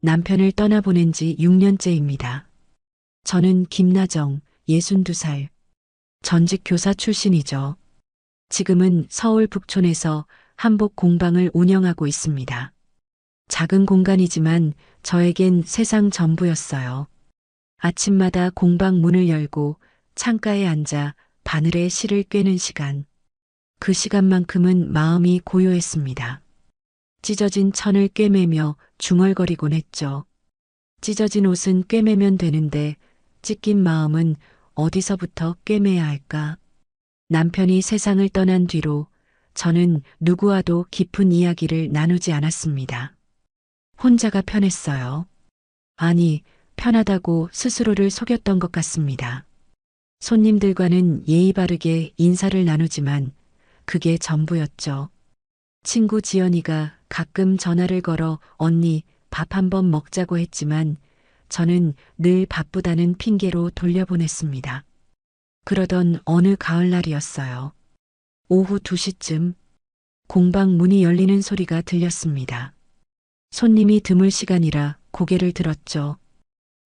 남편을 떠나보낸 지 6년째입니다. 저는 김나정, 62살, 전직 교사 출신이죠. 지금은 서울 북촌에서 한복 공방을 운영하고 있습니다. 작은 공간이지만 저에겐 세상 전부였어요. 아침마다 공방 문을 열고 창가에 앉아 바늘에 실을 꿰는 시간. 그 시간만큼은 마음이 고요했습니다. 찢어진 천을 꿰매며 중얼거리곤 했죠. 찢어진 옷은 꿰매면 되는데 찢긴 마음은 어디서부터 꿰매야 할까? 남편이 세상을 떠난 뒤로 저는 누구와도 깊은 이야기를 나누지 않았습니다. 혼자가 편했어요. 아니, 편하다고 스스로를 속였던 것 같습니다. 손님들과는 예의 바르게 인사를 나누지만 그게 전부였죠. 친구 지연이가 가끔 전화를 걸어 언니 밥 한번 먹자고 했지만 저는 늘 바쁘다는 핑계로 돌려보냈습니다. 그러던 어느 가을날이었어요. 오후 2시쯤 공방 문이 열리는 소리가 들렸습니다. 손님이 드물 시간이라 고개를 들었죠.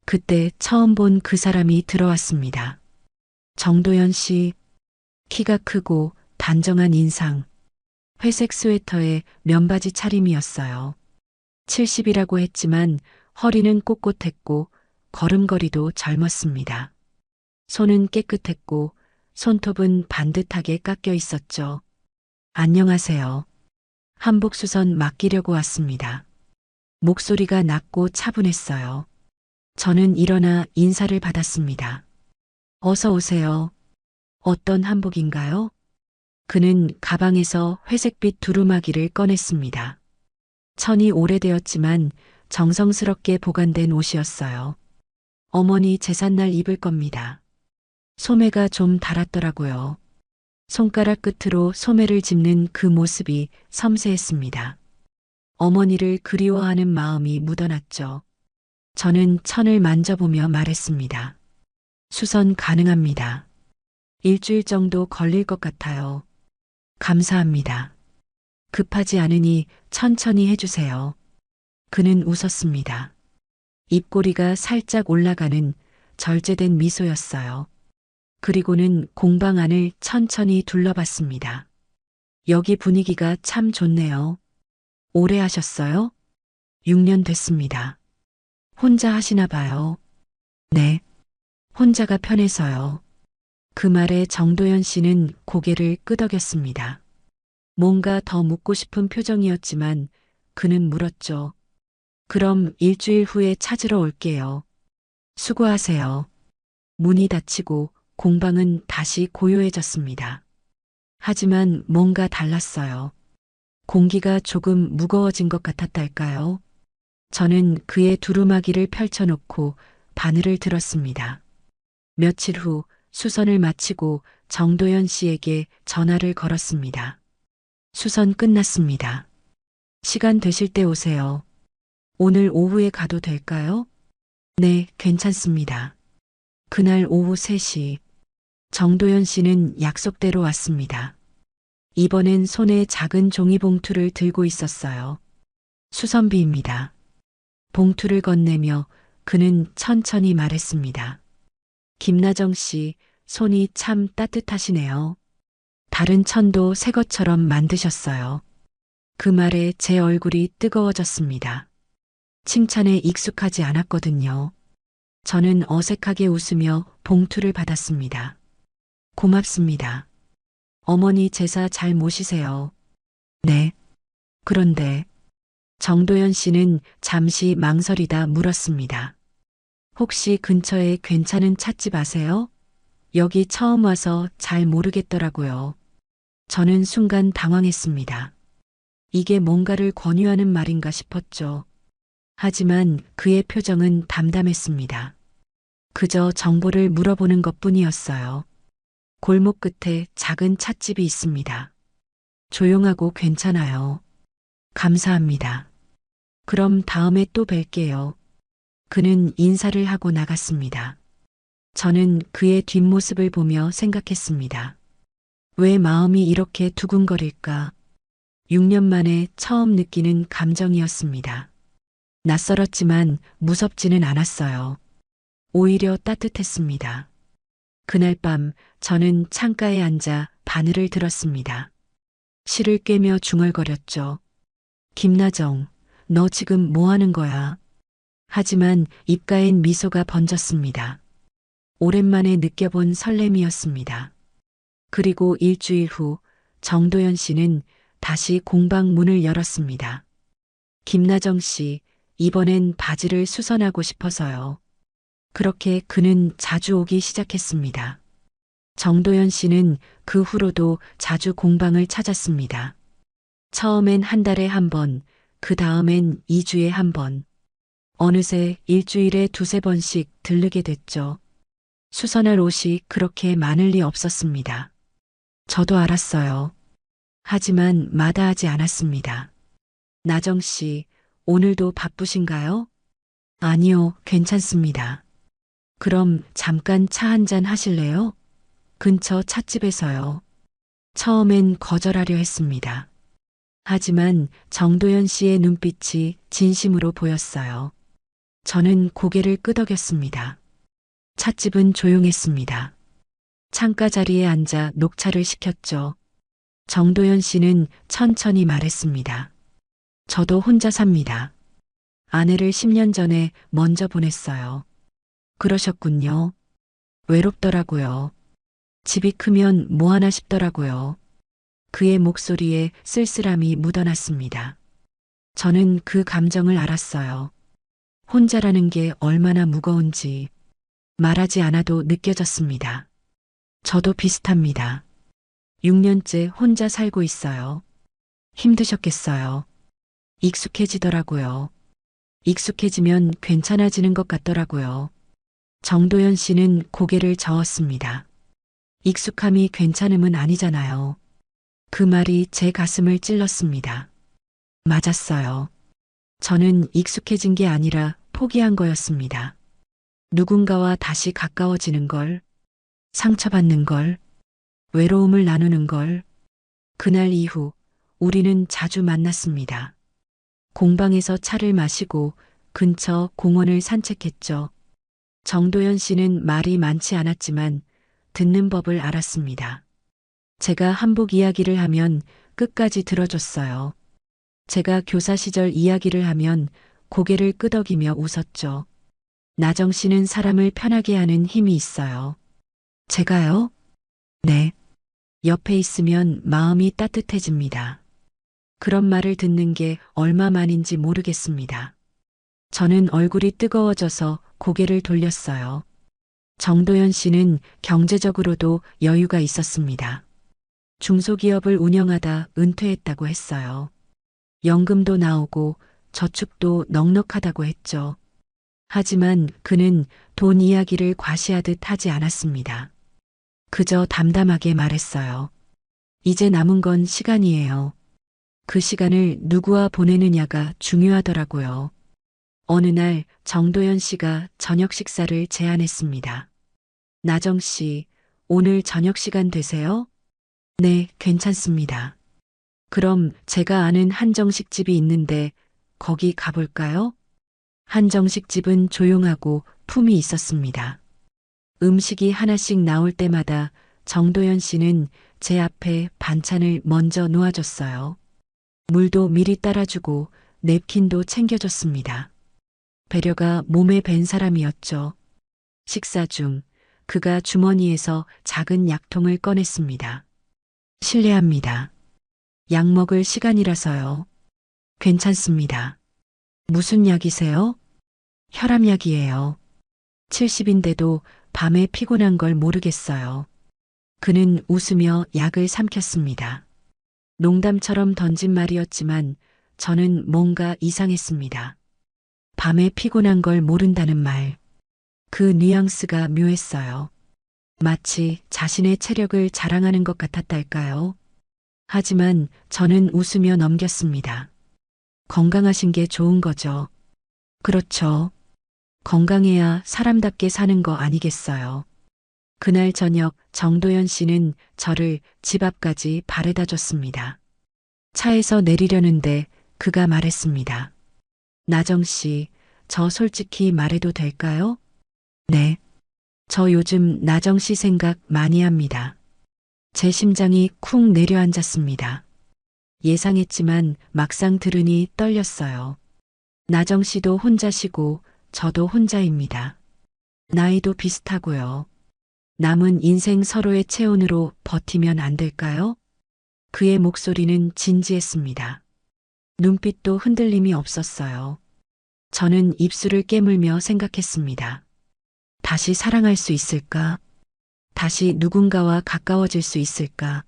그때 처음 본 그 사람이 들어왔습니다. 정도연 씨, 키가 크고 단정한 인상, 회색 스웨터에 면바지 차림이었어요. 70이라고 했지만 허리는 꼿꼿했고 걸음걸이도 젊었습니다. 손은 깨끗했고 손톱은 반듯하게 깎여 있었죠. 안녕하세요. 한복수선 맡기려고 왔습니다. 목소리가 낮고 차분했어요. 저는 일어나 인사를 받았습니다. 어서 오세요. 어떤 한복인가요? 그는 가방에서 회색빛 두루마기를 꺼냈습니다. 천이 오래되었지만 정성스럽게 보관된 옷이었어요. 어머니 제삿날 입을 겁니다. 소매가 좀 닳았더라고요. 손가락 끝으로 소매를 짚는 그 모습이 섬세했습니다. 어머니를 그리워하는 마음이 묻어났죠. 저는 천을 만져보며 말했습니다. 수선 가능합니다. 일주일 정도 걸릴 것 같아요. 감사합니다. 급하지 않으니 천천히 해주세요. 그는 웃었습니다. 입꼬리가 살짝 올라가는 절제된 미소였어요. 그리고는 공방 안을 천천히 둘러봤습니다. 여기 분위기가 참 좋네요. 오래 하셨어요? 6년 됐습니다. 혼자 하시나 봐요. 네. 혼자가 편해서요. 그 말에 정도연 씨는 고개를 끄덕였습니다. 뭔가 더 묻고 싶은 표정이었지만 그는 물었죠. 그럼 일주일 후에 찾으러 올게요. 수고하세요. 문이 닫히고 공방은 다시 고요해졌습니다. 하지만 뭔가 달랐어요. 공기가 조금 무거워진 것 같았달까요? 저는 그의 두루마기를 펼쳐놓고 바늘을 들었습니다. 며칠 후 수선을 마치고 정도연 씨에게 전화를 걸었습니다. 수선 끝났습니다. 시간 되실 때 오세요. 오늘 오후에 가도 될까요? 네, 괜찮습니다. 그날 오후 3시 정도연 씨는 약속대로 왔습니다. 이번엔 손에 작은 종이봉투를 들고 있었어요. 수선비입니다. 봉투를 건네며 그는 천천히 말했습니다. 김나정 씨, 손이 참 따뜻하시네요. 다른 천도 새 것처럼 만드셨어요. 그 말에 제 얼굴이 뜨거워졌습니다. 칭찬에 익숙하지 않았거든요. 저는 어색하게 웃으며 봉투를 받았습니다. 고맙습니다. 어머니 제사 잘 모시세요. 네. 그런데 정도연 씨는 잠시 망설이다 물었습니다. 혹시 근처에 괜찮은 찻집 아세요? 여기 처음 와서 잘 모르겠더라고요. 저는 순간 당황했습니다. 이게 뭔가를 권유하는 말인가 싶었죠. 하지만 그의 표정은 담담했습니다. 그저 정보를 물어보는 것뿐이었어요. 골목 끝에 작은 찻집이 있습니다. 조용하고 괜찮아요. 감사합니다. 그럼 다음에 또 뵐게요. 그는 인사를 하고 나갔습니다. 저는 그의 뒷모습을 보며 생각했습니다. 왜 마음이 이렇게 두근거릴까? 6년 만에 처음 느끼는 감정이었습니다. 낯설었지만 무섭지는 않았어요. 오히려 따뜻했습니다. 그날 밤 저는 창가에 앉아 바늘을 들었습니다. 실을 꿰며 중얼거렸죠. 김나정, 너 지금 뭐 하는 거야? 하지만 입가엔 미소가 번졌습니다. 오랜만에 느껴본 설렘이었습니다. 그리고 일주일 후 정도연 씨는 다시 공방 문을 열었습니다. 김나정 씨, 이번엔 바지를 수선하고 싶어서요. 그렇게 그는 자주 오기 시작했습니다. 정도연 씨는 그 후로도 자주 공방을 찾았습니다. 처음엔 한 달에 한 번, 그 다음엔 2주에 한 번. 어느새 일주일에 두세 번씩 들르게 됐죠. 수선할 옷이 그렇게 많을 리 없었습니다. 저도 알았어요. 하지만 마다하지 않았습니다. 나정 씨, 오늘도 바쁘신가요? 아니요, 괜찮습니다. 그럼 잠깐 차 한잔 하실래요? 근처 찻집에서요. 처음엔 거절하려 했습니다. 하지만 정도연 씨의 눈빛이 진심으로 보였어요. 저는 고개를 끄덕였습니다. 찻집은 조용했습니다. 창가 자리에 앉아 녹차를 시켰죠. 정도연 씨는 천천히 말했습니다. 저도 혼자 삽니다. 아내를 10년 전에 먼저 보냈어요. 그러셨군요. 외롭더라고요. 집이 크면 뭐 하나 싶더라고요. 그의 목소리에 쓸쓸함이 묻어났습니다. 저는 그 감정을 알았어요. 혼자라는 게 얼마나 무거운지 말하지 않아도 느껴졌습니다. 저도 비슷합니다. 6년째 혼자 살고 있어요. 힘드셨겠어요. 익숙해지더라고요. 익숙해지면 괜찮아지는 것 같더라고요. 정도연 씨는 고개를 저었습니다. 익숙함이 괜찮음은 아니잖아요. 그 말이 제 가슴을 찔렀습니다. 맞았어요. 저는 익숙해진 게 아니라 포기한 거였습니다. 누군가와 다시 가까워지는 걸, 상처받는 걸, 외로움을 나누는 걸. 그날 이후 우리는 자주 만났습니다. 공방에서 차를 마시고 근처 공원을 산책했죠. 정도연 씨는 말이 많지 않았지만 듣는 법을 알았습니다. 제가 한복 이야기를 하면 끝까지 들어줬어요. 제가 교사 시절 이야기를 하면 고개를 끄덕이며 웃었죠. 나정 씨는 사람을 편하게 하는 힘이 있어요. 제가요? 네. 옆에 있으면 마음이 따뜻해집니다. 그런 말을 듣는 게 얼마만인지 모르겠습니다. 저는 얼굴이 뜨거워져서 고개를 돌렸어요. 정도연 씨는 경제적으로도 여유가 있었습니다. 중소기업을 운영하다 은퇴했다고 했어요. 연금도 나오고 저축도 넉넉하다고 했죠. 하지만 그는 돈 이야기를 과시하듯 하지 않았습니다. 그저 담담하게 말했어요. 이제 남은 건 시간이에요. 그 시간을 누구와 보내느냐가 중요하더라고요. 어느 날 정도연 씨가 저녁 식사를 제안했습니다. 나정 씨, 오늘 저녁 시간 되세요? 네, 괜찮습니다. 그럼 제가 아는 한정식집이 있는데 거기 가볼까요? 한정식집은 조용하고 품이 있었습니다. 음식이 하나씩 나올 때마다 정도연 씨는 제 앞에 반찬을 먼저 놓아줬어요. 물도 미리 따라주고 냅킨도 챙겨줬습니다. 배려가 몸에 밴 사람이었죠. 식사 중 그가 주머니에서 작은 약통을 꺼냈습니다. 실례합니다. 약 먹을 시간이라서요. 괜찮습니다. 무슨 약이세요? 혈압약이에요. 70인데도 밤에 피곤한 걸 모르겠어요. 그는 웃으며 약을 삼켰습니다. 농담처럼 던진 말이었지만 저는 뭔가 이상했습니다. 밤에 피곤한 걸 모른다는 말. 그 뉘앙스가 묘했어요. 마치 자신의 체력을 자랑하는 것 같았달까요? 하지만 저는 웃으며 넘겼습니다. 건강하신 게 좋은 거죠. 그렇죠. 건강해야 사람답게 사는 거 아니겠어요. 그날 저녁 정도연 씨는 저를 집 앞까지 바래다 줬습니다. 차에서 내리려는데 그가 말했습니다. 나정 씨, 저 솔직히 말해도 될까요? 네. 저 요즘 나정 씨 생각 많이 합니다. 제 심장이 쿵 내려앉았습니다. 예상했지만 막상 들으니 떨렸어요. 나정 씨도 혼자시고 저도 혼자입니다. 나이도 비슷하고요. 남은 인생 서로의 체온으로 버티면 안 될까요? 그의 목소리는 진지했습니다. 눈빛도 흔들림이 없었어요. 저는 입술을 깨물며 생각했습니다. 다시 사랑할 수 있을까? 다시 누군가와 가까워질 수 있을까?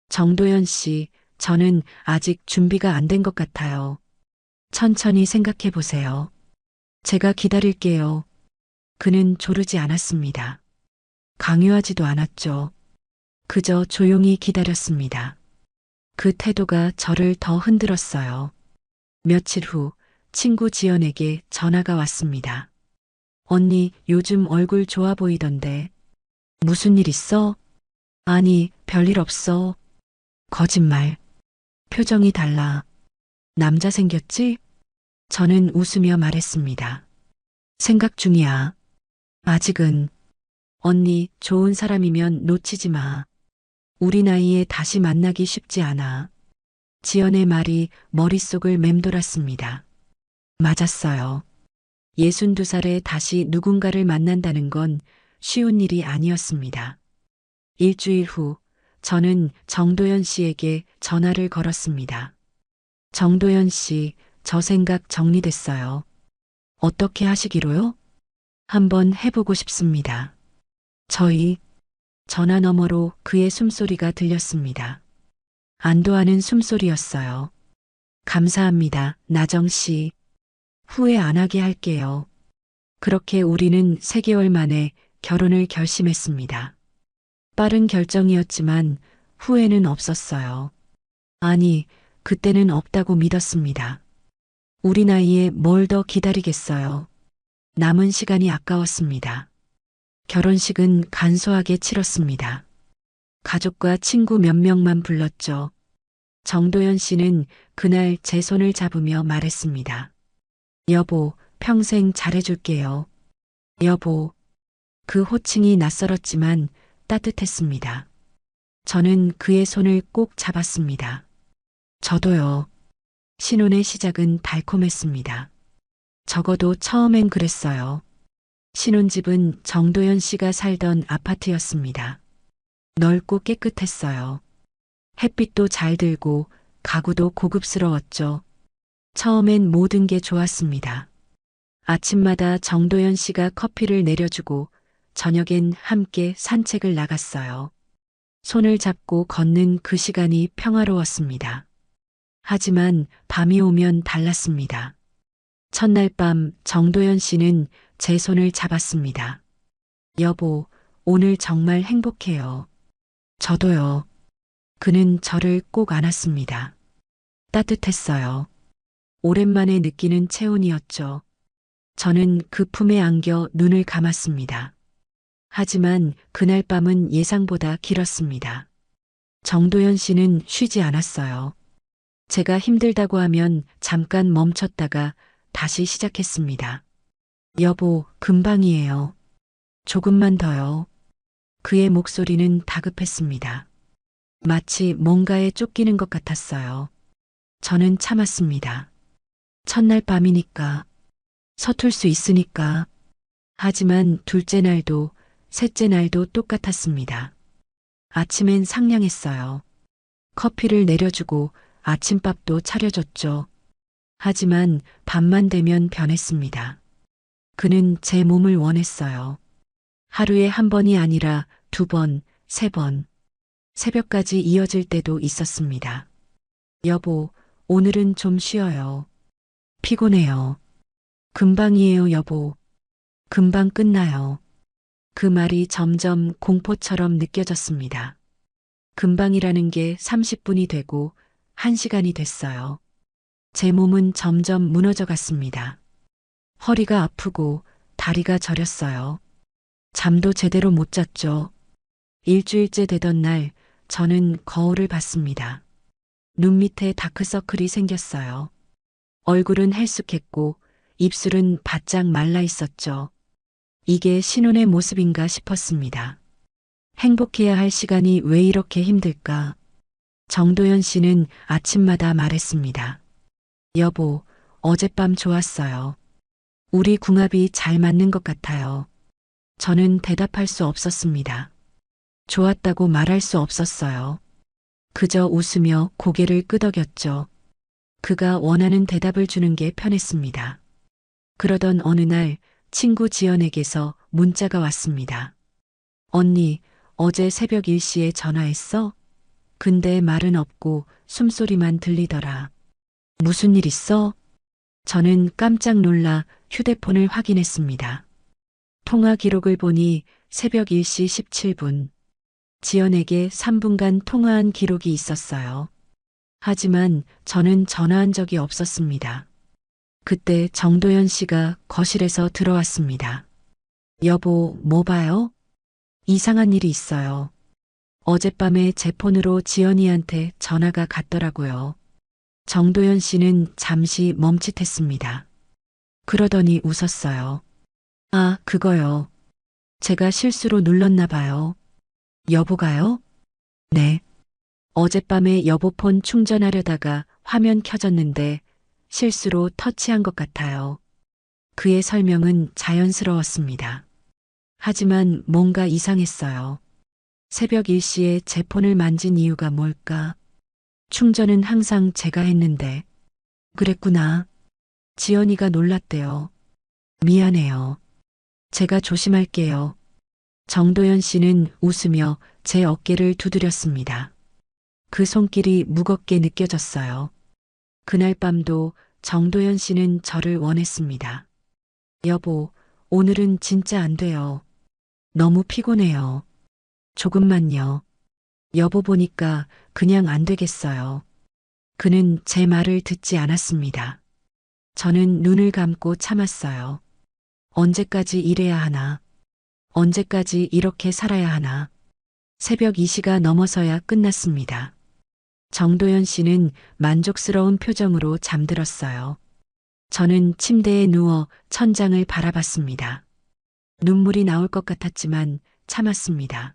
정도연 씨, 저는 아직 준비가 안 된 것 같아요. 천천히 생각해 보세요. 제가 기다릴게요. 그는 조르지 않았습니다. 강요하지도 않았죠. 그저 조용히 기다렸습니다. 그 태도가 저를 더 흔들었어요. 며칠 후 친구 지연에게 전화가 왔습니다. 언니, 요즘 얼굴 좋아 보이던데. 무슨 일 있어? 아니, 별일 없어. 거짓말. 표정이 달라. 남자 생겼지? 저는 웃으며 말했습니다. 생각 중이야. 아직은. 언니, 좋은 사람이면 놓치지 마. 우리 나이에 다시 만나기 쉽지 않아. 지연의 말이 머릿속을 맴돌았습니다. 맞았어요. 62살에 다시 누군가를 만난다는 건 쉬운 일이 아니었습니다. 일주일 후, 저는 정도연 씨에게 전화를 걸었습니다. 정도연 씨, 저 생각 정리됐어요. 어떻게 하시기로요? 한번 해보고 싶습니다. 저희, 전화 너머로 그의 숨소리가 들렸습니다. 안도하는 숨소리였어요. 감사합니다, 나정 씨. 후회 안 하게 할게요. 그렇게 우리는 3개월 만에 결혼을 결심했습니다. 빠른 결정이었지만 후회는 없었어요. 아니, 그때는 없다고 믿었습니다. 우리 나이에 뭘 더 기다리겠어요. 남은 시간이 아까웠습니다. 결혼식은 간소하게 치렀습니다. 가족과 친구 몇 명만 불렀죠. 정도연 씨는 그날 제 손을 잡으며 말했습니다. 여보, 평생 잘해줄게요. 여보. 그 호칭이 낯설었지만 따뜻했습니다. 저는 그의 손을 꼭 잡았습니다. 저도요. 신혼의 시작은 달콤했습니다. 적어도 처음엔 그랬어요. 신혼집은 정도연 씨가 살던 아파트였습니다. 넓고 깨끗했어요. 햇빛도 잘 들고 가구도 고급스러웠죠. 처음엔 모든 게 좋았습니다. 아침마다 정도연 씨가 커피를 내려주고 저녁엔 함께 산책을 나갔어요. 손을 잡고 걷는 그 시간이 평화로웠습니다. 하지만 밤이 오면 달랐습니다. 첫날 밤 정도연 씨는 제 손을 잡았습니다. 여보, 오늘 정말 행복해요. 저도요. 그는 저를 꼭 안았습니다. 따뜻했어요. 오랜만에 느끼는 체온이었죠. 저는 그 품에 안겨 눈을 감았습니다. 하지만 그날 밤은 예상보다 길었습니다. 정도연 씨는 쉬지 않았어요. 제가 힘들다고 하면 잠깐 멈췄다가 다시 시작했습니다. 여보, 금방이에요. 조금만 더요. 그의 목소리는 다급했습니다. 마치 뭔가에 쫓기는 것 같았어요. 저는 참았습니다. 첫날 밤이니까, 서툴 수 있으니까. 하지만 둘째 날도, 셋째 날도 똑같았습니다. 아침엔 상냥했어요. 커피를 내려주고 아침밥도 차려줬죠. 하지만 밤만 되면 변했습니다. 그는 제 몸을 원했어요. 하루에 한 번이 아니라 2번, 3번, 새벽까지 이어질 때도 있었습니다. 여보, 오늘은 좀 쉬어요. 피곤해요. 금방이에요, 여보. 금방 끝나요. 그 말이 점점 공포처럼 느껴졌습니다. 금방이라는 게 30분이 되고 1시간이 됐어요. 제 몸은 점점 무너져 갔습니다. 허리가 아프고 다리가 저렸어요. 잠도 제대로 못 잤죠. 일주일째 되던 날 저는 거울을 봤습니다. 눈 밑에 다크서클이 생겼어요. 얼굴은 헬쑥했고 입술은 바짝 말라 있었죠. 이게 신혼의 모습인가 싶었습니다. 행복해야 할 시간이 왜 이렇게 힘들까? 정도연 씨는 아침마다 말했습니다. 여보, 어젯밤 좋았어요. 우리 궁합이 잘 맞는 것 같아요. 저는 대답할 수 없었습니다. 좋았다고 말할 수 없었어요. 그저 웃으며 고개를 끄덕였죠. 그가 원하는 대답을 주는 게 편했습니다. 그러던 어느 날 친구 지연에게서 문자가 왔습니다. 언니, 어제 새벽 1시에 전화했어? 근데 말은 없고 숨소리만 들리더라. 무슨 일 있어? 저는 깜짝 놀라 휴대폰을 확인했습니다. 통화 기록을 보니 새벽 1시 17분. 지연에게 3분간 통화한 기록이 있었어요. 하지만 저는 전화한 적이 없었습니다. 그때 정도연 씨가 거실에서 들어왔습니다. 여보, 뭐 봐요? 이상한 일이 있어요. 어젯밤에 제 폰으로 지연이한테 전화가 갔더라고요. 정도연 씨는 잠시 멈칫했습니다. 그러더니 웃었어요. 아, 그거요. 제가 실수로 눌렀나 봐요. 여보가요? 네. 어젯밤에 여보 폰 충전하려다가 화면 켜졌는데 실수로 터치한 것 같아요. 그의 설명은 자연스러웠습니다. 하지만 뭔가 이상했어요. 새벽 1시에 제 폰을 만진 이유가 뭘까? 충전은 항상 제가 했는데. 그랬구나. 지연이가 놀랐대요. 미안해요. 제가 조심할게요. 정도연 씨는 웃으며 제 어깨를 두드렸습니다. 그 손길이 무겁게 느껴졌어요. 그날 밤도 정도연 씨는 저를 원했습니다. 여보, 오늘은 진짜 안 돼요. 너무 피곤해요. 조금만요. 여보 보니까 그냥 안 되겠어요. 그는 제 말을 듣지 않았습니다. 저는 눈을 감고 참았어요. 언제까지 이래야 하나? 언제까지 이렇게 살아야 하나? 새벽 2시가 넘어서야 끝났습니다. 정도연 씨는 만족스러운 표정으로 잠들었어요. 저는 침대에 누워 천장을 바라봤습니다. 눈물이 나올 것 같았지만 참았습니다.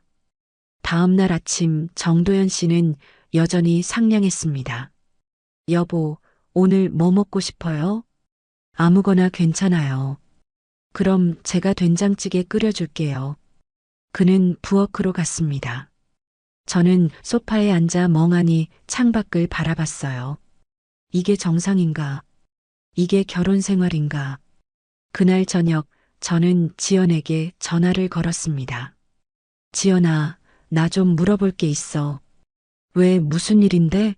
다음 날 아침 정도연 씨는 여전히 상냥했습니다. 여보, 오늘 뭐 먹고 싶어요? 아무거나 괜찮아요. 그럼 제가 된장찌개 끓여줄게요. 그는 부엌으로 갔습니다. 저는 소파에 앉아 멍하니 창밖을 바라봤어요. 이게 정상인가? 이게 결혼 생활인가? 그날 저녁 저는 지연에게 전화를 걸었습니다. 지연아, 나 좀 물어볼 게 있어. 왜 무슨 일인데?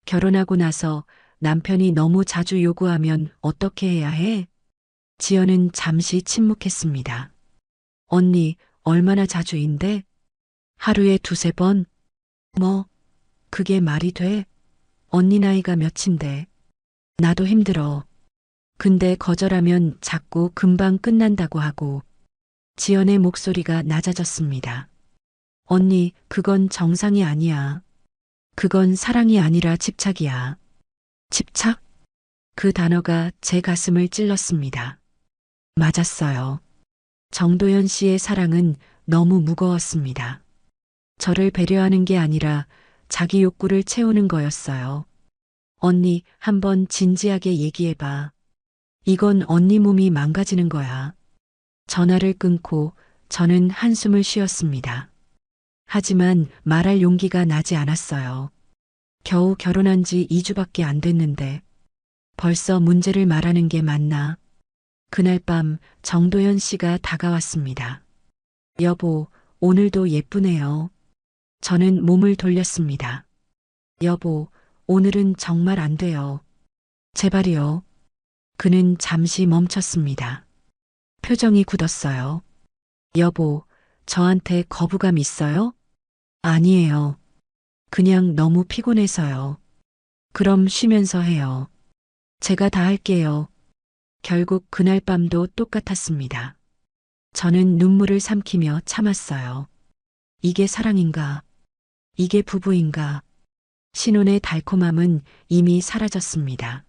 결혼하고 나서 남편이 너무 자주 요구하면 어떻게 해야 해? 지연은 잠시 침묵했습니다. 언니, 얼마나 자주인데? 하루에 두세 번? 뭐, 그게 말이 돼? 언니 나이가 몇인데. 나도 힘들어. 근데 거절하면 자꾸 금방 끝난다고 하고. 지연의 목소리가 낮아졌습니다. 언니, 그건 정상이 아니야. 그건 사랑이 아니라 집착이야. 집착? 그 단어가 제 가슴을 찔렀습니다. 맞았어요. 정도연 씨의 사랑은 너무 무거웠습니다. 저를 배려하는 게 아니라 자기 욕구를 채우는 거였어요. 언니, 한번 진지하게 얘기해봐. 이건 언니 몸이 망가지는 거야. 전화를 끊고 저는 한숨을 쉬었습니다. 하지만 말할 용기가 나지 않았어요. 겨우 결혼한 지 2주밖에 안 됐는데 벌써 문제를 말하는 게 맞나? 그날 밤 정도연 씨가 다가왔습니다. 여보, 오늘도 예쁘네요. 저는 몸을 돌렸습니다. 여보, 오늘은 정말 안 돼요. 제발이요. 그는 잠시 멈췄습니다. 표정이 굳었어요. 여보, 저한테 거부감 있어요? 아니에요. 그냥 너무 피곤해서요. 그럼 쉬면서 해요. 제가 다 할게요. 결국 그날 밤도 똑같았습니다. 저는 눈물을 삼키며 참았어요. 이게 사랑인가? 이게 부부인가? 신혼의 달콤함은 이미 사라졌습니다.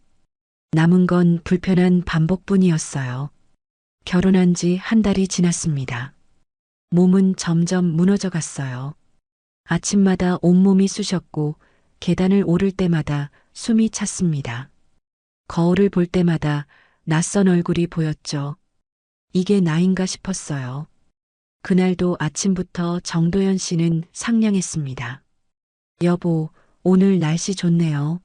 남은 건 불편한 반복뿐이었어요. 결혼한 지 한 달이 지났습니다. 몸은 점점 무너져 갔어요. 아침마다 온몸이 쑤셨고 계단을 오를 때마다 숨이 찼습니다. 거울을 볼 때마다 낯선 얼굴이 보였죠. 이게 나인가 싶었어요. 그날도 아침부터 정도연 씨는 상냥했습니다. 여보, 오늘 날씨 좋네요.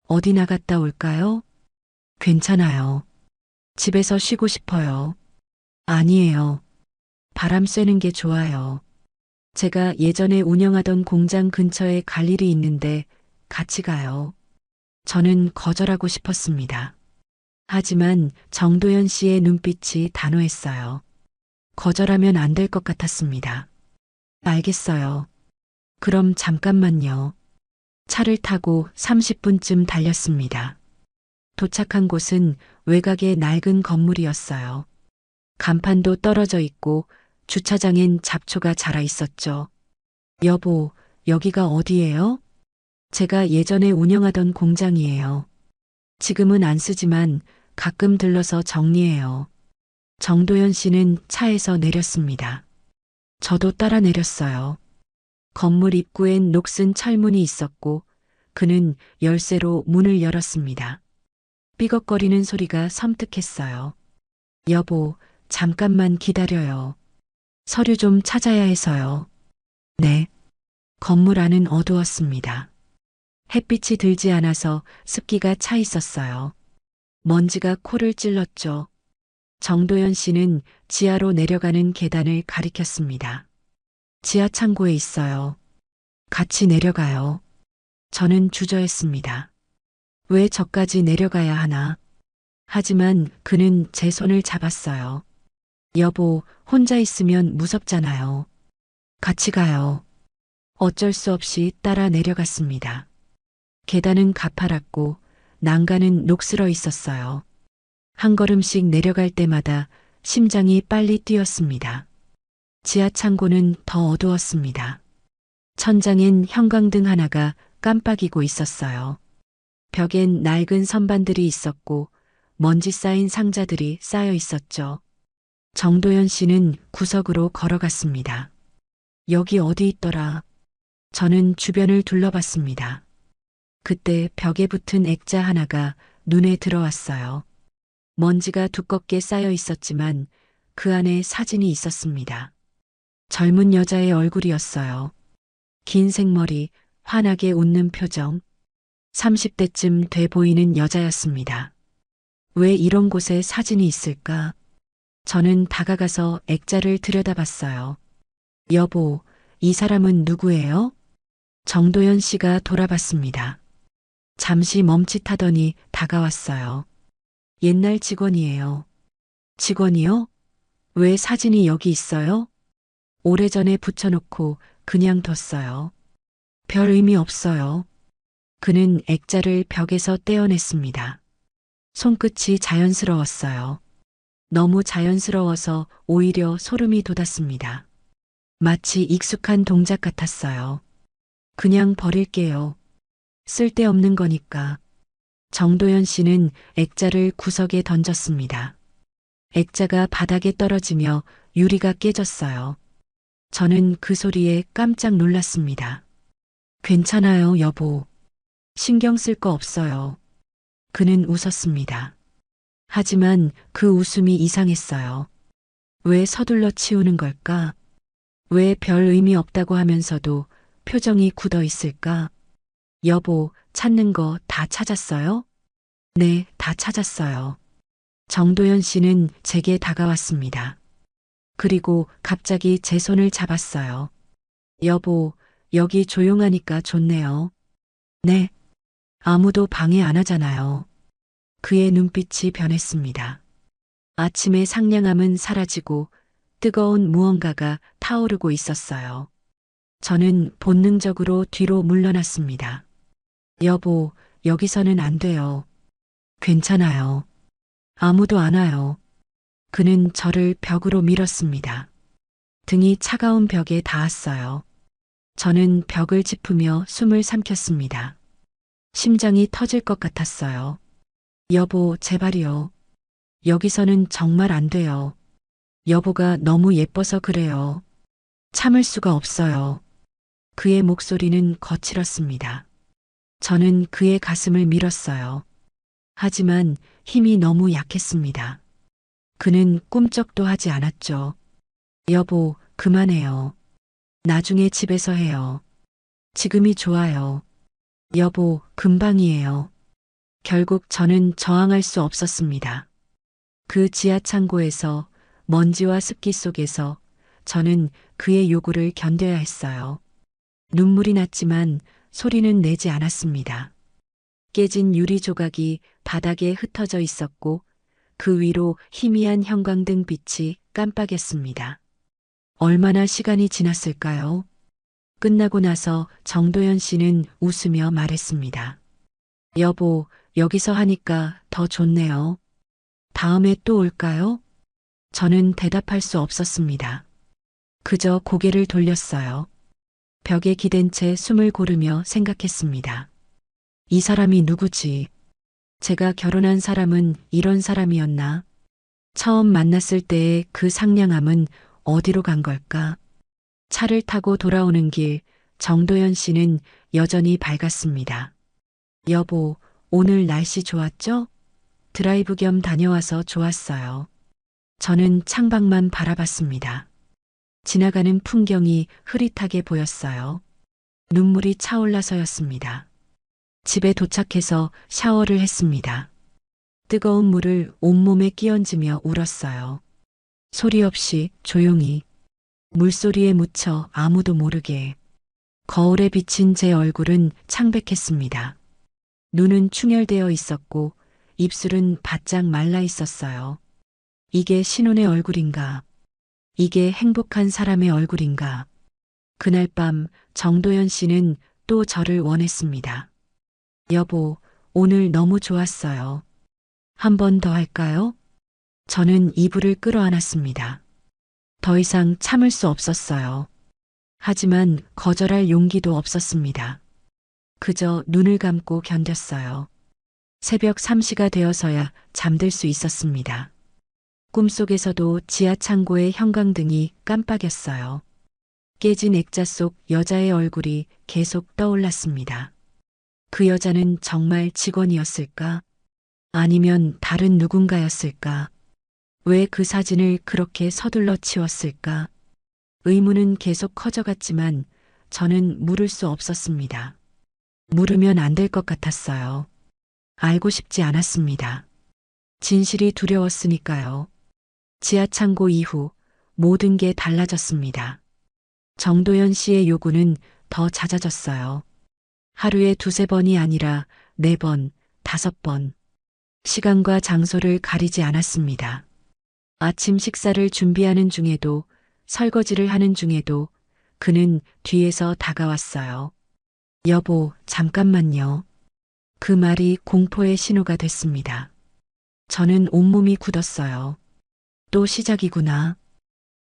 어디 나갔다 올까요? 괜찮아요. 집에서 쉬고 싶어요. 아니에요. 바람 쐬는 게 좋아요. 제가 예전에 운영하던 공장 근처에 갈 일이 있는데 같이 가요. 저는 거절하고 싶었습니다. 하지만 정도연 씨의 눈빛이 단호했어요. 거절하면 안 될 것 같았습니다. 알겠어요. 그럼 잠깐만요. 차를 타고 30분쯤 달렸습니다. 도착한 곳은 외곽의 낡은 건물이었어요. 간판도 떨어져 있고 주차장엔 잡초가 자라 있었죠. 여보, 여기가 어디예요? 제가 예전에 운영하던 공장이에요. 지금은 안 쓰지만 가끔 들러서 정리해요. 정도연 씨는 차에서 내렸습니다. 저도 따라 내렸어요. 건물 입구엔 녹슨 철문이 있었고 그는 열쇠로 문을 열었습니다. 삐걱거리는 소리가 섬뜩했어요. 여보, 잠깐만 기다려요. 서류 좀 찾아야 해서요. 네. 건물 안은 어두웠습니다. 햇빛이 들지 않아서 습기가 차 있었어요. 먼지가 코를 찔렀죠. 정도연 씨는 지하로 내려가는 계단을 가리켰습니다. 지하 창고에 있어요. 같이 내려가요. 저는 주저했습니다. 왜 저까지 내려가야 하나? 하지만 그는 제 손을 잡았어요. 여보, 혼자 있으면 무섭잖아요. 같이 가요. 어쩔 수 없이 따라 내려갔습니다. 계단은 가파랐고 난간은 녹슬어 있었어요. 한 걸음씩 내려갈 때마다 심장이 빨리 뛰었습니다. 지하 창고는 더 어두웠습니다. 천장엔 형광등 하나가 깜빡이고 있었어요. 벽엔 낡은 선반들이 있었고 먼지 쌓인 상자들이 쌓여 있었죠. 정도연 씨는 구석으로 걸어갔습니다. 여기 어디 있더라? 저는 주변을 둘러봤습니다. 그때 벽에 붙은 액자 하나가 눈에 들어왔어요. 먼지가 두껍게 쌓여 있었지만 그 안에 사진이 있었습니다. 젊은 여자의 얼굴이었어요. 긴 생머리, 환하게 웃는 표정. 30대쯤 돼 보이는 여자였습니다. 왜 이런 곳에 사진이 있을까? 저는 다가가서 액자를 들여다봤어요. 여보, 이 사람은 누구예요? 정도연 씨가 돌아봤습니다. 잠시 멈칫하더니 다가왔어요. 옛날 직원이에요. 직원이요? 왜 사진이 여기 있어요? 오래전에 붙여놓고 그냥 뒀어요. 별 의미 없어요. 그는 액자를 벽에서 떼어냈습니다. 손끝이 자연스러웠어요. 너무 자연스러워서 오히려 소름이 돋았습니다. 마치 익숙한 동작 같았어요. 그냥 버릴게요. 쓸데없는 거니까. 정도연 씨는 액자를 구석에 던졌습니다. 액자가 바닥에 떨어지며 유리가 깨졌어요. 저는 그 소리에 깜짝 놀랐습니다. 괜찮아요, 여보. 신경 쓸 거 없어요. 그는 웃었습니다. 하지만 그 웃음이 이상했어요. 왜 서둘러 치우는 걸까? 왜 별 의미 없다고 하면서도 표정이 굳어 있을까? 여보, 찾는 거 다 찾았어요? 네, 다 찾았어요. 정도연 씨는 제게 다가왔습니다. 그리고 갑자기 제 손을 잡았어요. 여보, 여기 조용하니까 좋네요. 네. 아무도 방해 안 하잖아요. 그의 눈빛이 변했습니다. 아침의 상냥함은 사라지고 뜨거운 무언가가 타오르고 있었어요. 저는 본능적으로 뒤로 물러났습니다. 여보, 여기서는 안 돼요. 괜찮아요. 아무도 안 와요. 그는 저를 벽으로 밀었습니다. 등이 차가운 벽에 닿았어요. 저는 벽을 짚으며 숨을 삼켰습니다. 심장이 터질 것 같았어요. 여보, 제발이요. 여기서는 정말 안 돼요. 여보가 너무 예뻐서 그래요. 참을 수가 없어요. 그의 목소리는 거칠었습니다. 저는 그의 가슴을 밀었어요. 하지만 힘이 너무 약했습니다. 그는 꿈쩍도 하지 않았죠. 여보, 그만해요. 나중에 집에서 해요. 지금이 좋아요. 여보, 금방이에요. 결국 저는 저항할 수 없었습니다. 그 지하 창고에서 먼지와 습기 속에서 저는 그의 요구를 견뎌야 했어요. 눈물이 났지만 소리는 내지 않았습니다. 깨진 유리 조각이 바닥에 흩어져 있었고 그 위로 희미한 형광등 빛이 깜빡였습니다. 얼마나 시간이 지났을까요? 끝나고 나서 정도연 씨는 웃으며 말했습니다. 여보, 여기서 하니까 더 좋네요. 다음에 또 올까요? 저는 대답할 수 없었습니다. 그저 고개를 돌렸어요. 벽에 기댄 채 숨을 고르며 생각했습니다. 이 사람이 누구지? 제가 결혼한 사람은 이런 사람이었나? 처음 만났을 때의 그 상냥함은 어디로 간 걸까? 차를 타고 돌아오는 길, 정도연 씨는 여전히 밝았습니다. 여보, 오늘 날씨 좋았죠? 드라이브 겸 다녀와서 좋았어요. 저는 창밖만 바라봤습니다. 지나가는 풍경이 흐릿하게 보였어요. 눈물이 차올라서였습니다. 집에 도착해서 샤워를 했습니다. 뜨거운 물을 온몸에 끼얹으며 울었어요. 소리 없이 조용히 물소리에 묻혀 아무도 모르게 거울에 비친 제 얼굴은 창백했습니다. 눈은 충혈되어 있었고 입술은 바짝 말라 있었어요. 이게 신혼의 얼굴인가? 이게 행복한 사람의 얼굴인가? 그날 밤 정도연 씨는 또 저를 원했습니다. 여보, 오늘 너무 좋았어요. 한 번 더 할까요? 저는 이불을 끌어안았습니다. 더 이상 참을 수 없었어요. 하지만 거절할 용기도 없었습니다. 그저 눈을 감고 견뎠어요. 새벽 3시가 되어서야 잠들 수 있었습니다. 꿈속에서도 지하 창고의 형광등이 깜빡였어요. 깨진 액자 속 여자의 얼굴이 계속 떠올랐습니다. 그 여자는 정말 직원이었을까? 아니면 다른 누군가였을까? 왜 그 사진을 그렇게 서둘러 치웠을까? 의문은 계속 커져갔지만 저는 물을 수 없었습니다. 물으면 안 될 것 같았어요. 알고 싶지 않았습니다. 진실이 두려웠으니까요. 지하 창고 이후 모든 게 달라졌습니다. 정도연 씨의 요구는 더 잦아졌어요. 하루에 2~3번이 아니라 4번, 5번. 시간과 장소를 가리지 않았습니다. 아침 식사를 준비하는 중에도 설거지를 하는 중에도 그는 뒤에서 다가왔어요. 여보, 잠깐만요. 그 말이 공포의 신호가 됐습니다. 저는 온몸이 굳었어요. 또 시작이구나.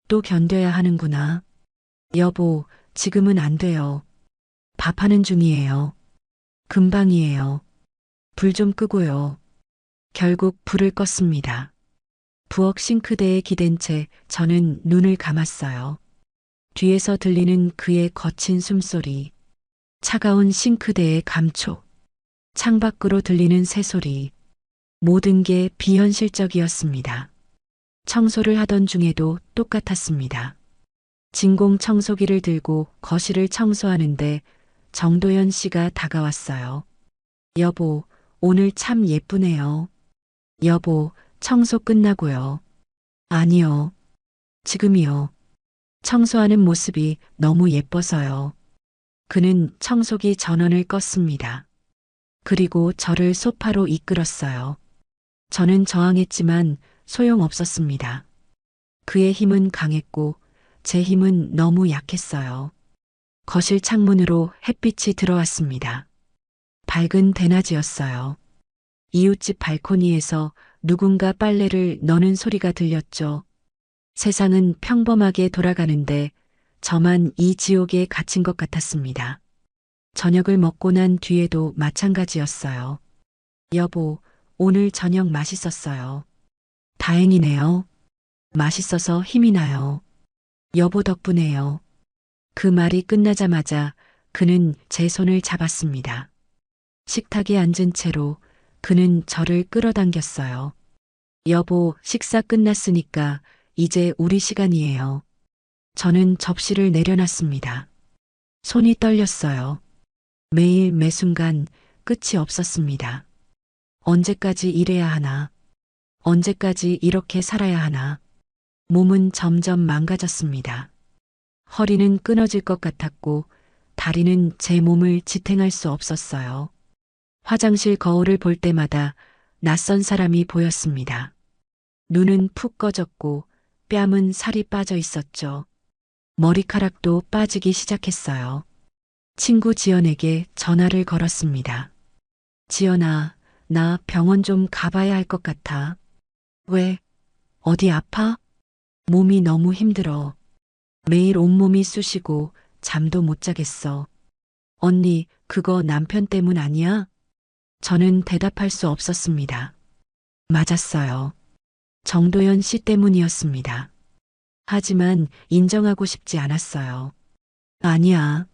또 견뎌야 하는구나. 여보, 지금은 안 돼요. 밥하는 중이에요. 금방이에요. 불 좀 끄고요. 결국 불을 껐습니다. 부엌 싱크대에 기댄 채 저는 눈을 감았어요. 뒤에서 들리는 그의 거친 숨소리, 차가운 싱크대의 감촉, 창밖으로 들리는 새소리, 모든 게 비현실적이었습니다. 청소를 하던 중에도 똑같았습니다. 진공 청소기를 들고 거실을 청소하는데 정도연 씨가 다가왔어요. 여보, 오늘 참 예쁘네요. 여보, 청소 끝나고요. 아니요. 지금이요. 청소하는 모습이 너무 예뻐서요. 그는 청소기 전원을 껐습니다. 그리고 저를 소파로 이끌었어요. 저는 저항했지만 소용없었습니다. 그의 힘은 강했고 제 힘은 너무 약했어요. 거실 창문으로 햇빛이 들어왔습니다. 밝은 대낮이었어요. 이웃집 발코니에서 누군가 빨래를 넣는 소리가 들렸죠. 세상은 평범하게 돌아가는데 저만 이 지옥에 갇힌 것 같았습니다. 저녁을 먹고 난 뒤에도 마찬가지였어요. 여보, 오늘 저녁 맛있었어요. 다행이네요. 맛있어서 힘이 나요. 여보 덕분에요. 그 말이 끝나자마자 그는 제 손을 잡았습니다. 식탁에 앉은 채로 그는 저를 끌어당겼어요. 여보, 식사 끝났으니까 이제 우리 시간이에요. 저는 접시를 내려놨습니다. 손이 떨렸어요. 매일 매순간 끝이 없었습니다. 언제까지 이래야 하나? 언제까지 이렇게 살아야 하나? 몸은 점점 망가졌습니다. 허리는 끊어질 것 같았고 다리는 제 몸을 지탱할 수 없었어요. 화장실 거울을 볼 때마다 낯선 사람이 보였습니다. 눈은 푹 꺼졌고 뺨은 살이 빠져 있었죠. 머리카락도 빠지기 시작했어요. 친구 지연에게 전화를 걸었습니다. 지연아, 나 병원 좀 가봐야 할 것 같아. 왜? 어디 아파? 몸이 너무 힘들어. 매일 온몸이 쑤시고 잠도 못 자겠어. 언니, 그거 남편 때문 아니야? 저는 대답할 수 없었습니다. 맞았어요. 정도연 씨 때문이었습니다. 하지만 인정하고 싶지 않았어요. 아니야.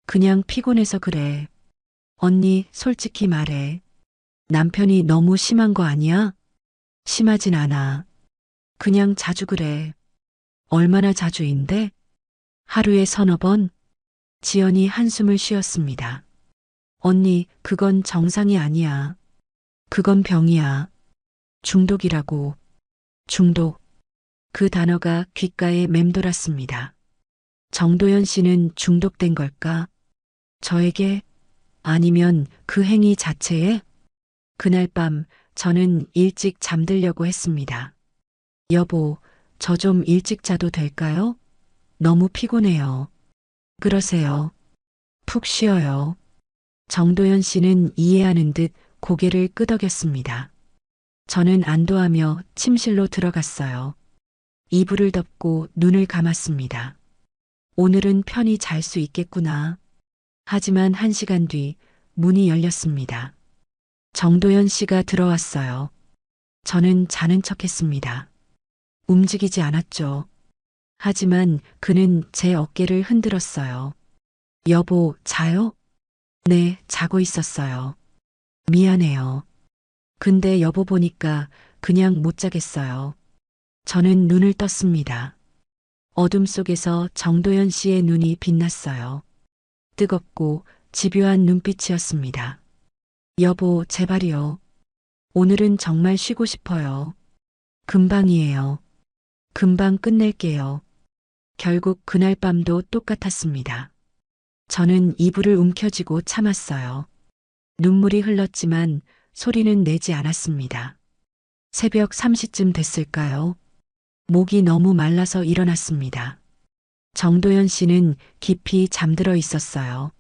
그냥 피곤해서 그래. 언니, 솔직히 말해. 남편이 너무 심한 거 아니야? 심하진 않아. 그냥 자주 그래. 얼마나 자주인데? 하루에 서너 번? 지연이 한숨을 쉬었습니다. 언니, 그건 정상이 아니야. 그건 병이야. 중독이라고. 중독. 그 단어가 귓가에 맴돌았습니다. 정도연 씨는 중독된 걸까? 저에게? 아니면 그 행위 자체에? 그날 밤 저는 일찍 잠들려고 했습니다. 여보, 저 좀 일찍 자도 될까요? 너무 피곤해요. 그러세요. 푹 쉬어요. 정도연 씨는 이해하는 듯 고개를 끄덕였습니다. 저는 안도하며 침실로 들어갔어요. 이불을 덮고 눈을 감았습니다. 오늘은 편히 잘 수 있겠구나. 하지만 1시간 뒤 문이 열렸습니다. 정도연 씨가 들어왔어요. 저는 자는 척했습니다. 움직이지 않았죠. 하지만 그는 제 어깨를 흔들었어요. 여보, 자요? 네, 자고 있었어요. 미안해요. 근데 여보 보니까 그냥 못 자겠어요. 저는 눈을 떴습니다. 어둠 속에서 정도연 씨의 눈이 빛났어요. 뜨겁고 집요한 눈빛이었습니다. 여보, 제발이요. 오늘은 정말 쉬고 싶어요. 금방이에요. 금방 끝낼게요. 결국 그날 밤도 똑같았습니다. 저는 이불을 움켜쥐고 참았어요. 눈물이 흘렀지만 소리는 내지 않았습니다. 새벽 3시쯤 됐을까요? 목이 너무 말라서 일어났습니다. 정도연 씨는 깊이 잠들어 있었어요.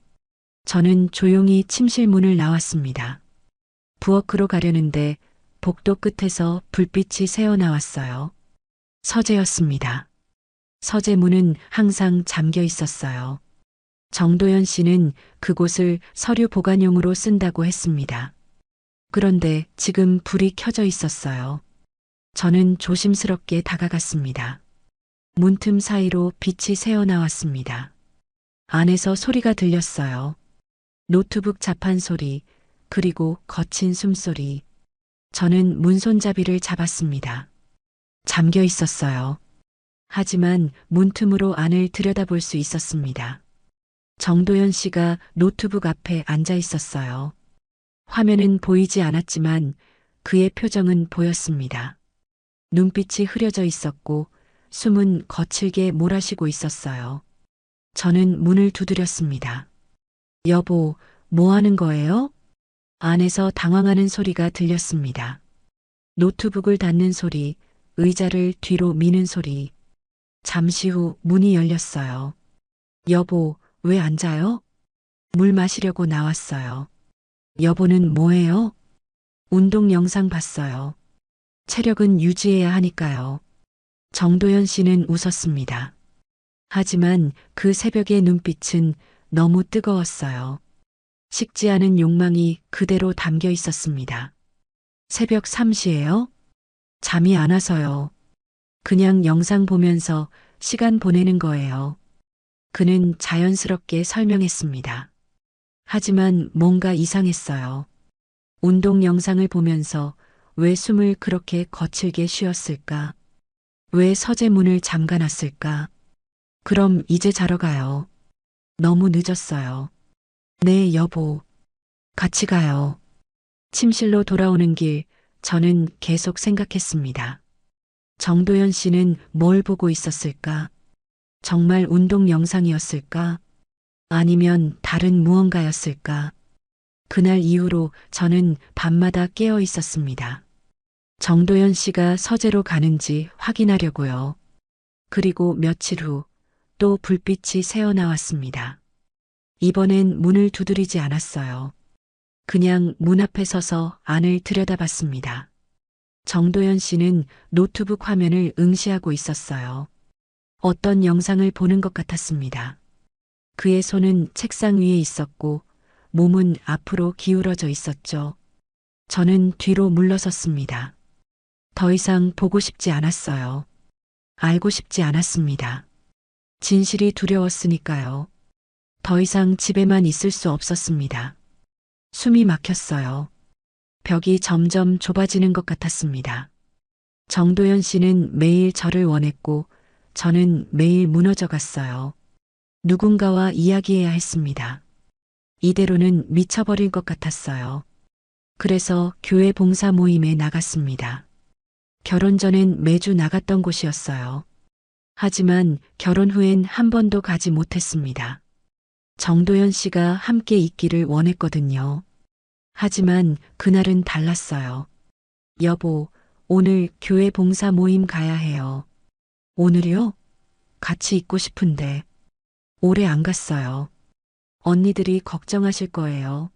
저는 조용히 침실 문을 나왔습니다. 부엌으로 가려는데 복도 끝에서 불빛이 새어나왔어요. 서재였습니다. 서재 문은 항상 잠겨 있었어요. 정도연 씨는 그곳을 서류 보관용으로 쓴다고 했습니다. 그런데 지금 불이 켜져 있었어요. 저는 조심스럽게 다가갔습니다. 문틈 사이로 빛이 새어나왔습니다. 안에서 소리가 들렸어요. 노트북 자판 소리, 그리고 거친 숨소리. 저는 문손잡이를 잡았습니다. 잠겨 있었어요. 하지만 문틈으로 안을 들여다볼 수 있었습니다. 정도연 씨가 노트북 앞에 앉아 있었어요. 화면은 보이지 않았지만 그의 표정은 보였습니다. 눈빛이 흐려져 있었고 숨은 거칠게 몰아쉬고 있었어요. 저는 문을 두드렸습니다. 여보, 뭐 하는 거예요? 안에서 당황하는 소리가 들렸습니다. 노트북을 닫는 소리, 의자를 뒤로 미는 소리. 잠시 후 문이 열렸어요. 여보, 왜 앉아요? 물 마시려고 나왔어요. 여보는 뭐해요? 운동 영상 봤어요. 체력은 유지해야 하니까요. 정도연 씨는 웃었습니다. 하지만 그 새벽의 눈빛은 너무 뜨거웠어요. 식지 않은 욕망이 그대로 담겨 있었습니다. 새벽 3시예요? 잠이 안 와서요. 그냥 영상 보면서 시간 보내는 거예요. 그는 자연스럽게 설명했습니다. 하지만 뭔가 이상했어요. 운동 영상을 보면서 왜 숨을 그렇게 거칠게 쉬었을까? 왜 서재문을 잠가놨을까? 그럼 이제 자러 가요. 너무 늦었어요. 네, 여보. 같이 가요. 침실로 돌아오는 길, 저는 계속 생각했습니다. 정도연 씨는 뭘 보고 있었을까? 정말 운동 영상이었을까? 아니면 다른 무언가였을까? 그날 이후로 저는 밤마다 깨어 있었습니다. 정도연 씨가 서재로 가는지 확인하려고요. 그리고 며칠 후 또 불빛이 새어나왔습니다. 이번엔 문을 두드리지 않았어요. 그냥 문 앞에 서서 안을 들여다봤습니다. 정도연 씨는 노트북 화면을 응시하고 있었어요. 어떤 영상을 보는 것 같았습니다. 그의 손은 책상 위에 있었고 몸은 앞으로 기울어져 있었죠. 저는 뒤로 물러섰습니다. 더 이상 보고 싶지 않았어요. 알고 싶지 않았습니다. 진실이 두려웠으니까요. 더 이상 집에만 있을 수 없었습니다. 숨이 막혔어요. 벽이 점점 좁아지는 것 같았습니다. 정도연 씨는 매일 저를 원했고 저는 매일 무너져 갔어요. 누군가와 이야기해야 했습니다. 이대로는 미쳐버릴 것 같았어요. 그래서 교회 봉사 모임에 나갔습니다. 결혼 전엔 매주 나갔던 곳이었어요. 하지만 결혼 후엔 한 번도 가지 못했습니다. 정도연 씨가 함께 있기를 원했거든요. 하지만 그날은 달랐어요. 여보, 오늘 교회 봉사 모임 가야 해요. 오늘이요? 같이 있고 싶은데. 오래 안 갔어요. 언니들이 걱정하실 거예요.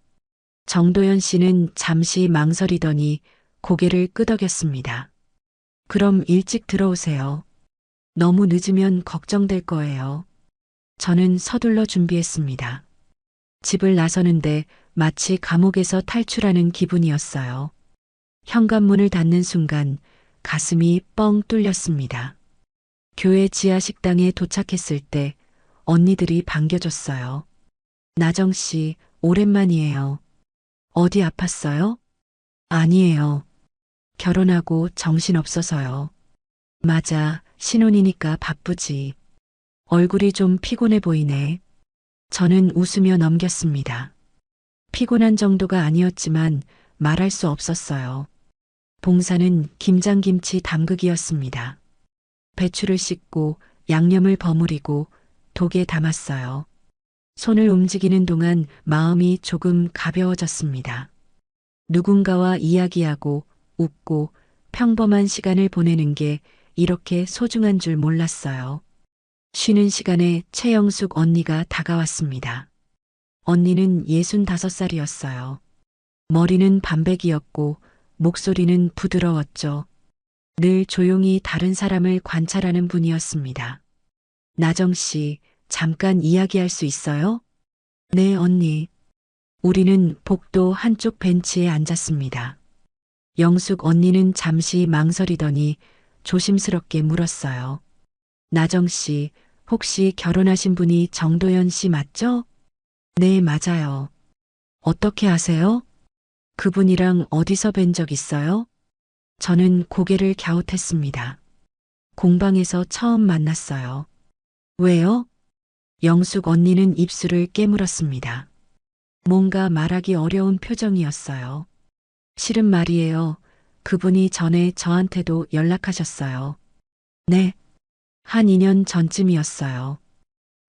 정도연 씨는 잠시 망설이더니 고개를 끄덕였습니다. 그럼 일찍 들어오세요. 너무 늦으면 걱정될 거예요. 저는 서둘러 준비했습니다. 집을 나서는데 마치 감옥에서 탈출하는 기분이었어요. 현관문을 닫는 순간 가슴이 뻥 뚫렸습니다. 교회 지하 식당에 도착했을 때 언니들이 반겨줬어요. 나정 씨, 오랜만이에요. 어디 아팠어요? 아니에요. 결혼하고 정신없어서요. 맞아, 신혼이니까 바쁘지. 얼굴이 좀 피곤해 보이네. 저는 웃으며 넘겼습니다. 피곤한 정도가 아니었지만 말할 수 없었어요. 봉사는 김장김치 담그기였습니다. 배추를 씻고 양념을 버무리고 독에 담았어요. 손을 움직이는 동안 마음이 조금 가벼워졌습니다. 누군가와 이야기하고 웃고 평범한 시간을 보내는 게 이렇게 소중한 줄 몰랐어요. 쉬는 시간에 최영숙 언니가 다가왔습니다. 언니는 65살이었어요. 머리는 반백이었고 목소리는 부드러웠죠. 늘 조용히 다른 사람을 관찰하는 분이었습니다. 나정 씨, 잠깐 이야기할 수 있어요? 네, 언니. 우리는 복도 한쪽 벤치에 앉았습니다. 영숙 언니는 잠시 망설이더니 조심스럽게 물었어요. 나정 씨, 혹시 결혼하신 분이 정도연 씨 맞죠? 네, 맞아요. 어떻게 아세요? 그분이랑 어디서 뵌 적 있어요? 저는 고개를 갸웃했습니다. 공방에서 처음 만났어요. 왜요? 영숙 언니는 입술을 깨물었습니다. 뭔가 말하기 어려운 표정이었어요. 실은 말이에요. 그분이 전에 저한테도 연락하셨어요. 네. 한 2년 전쯤이었어요.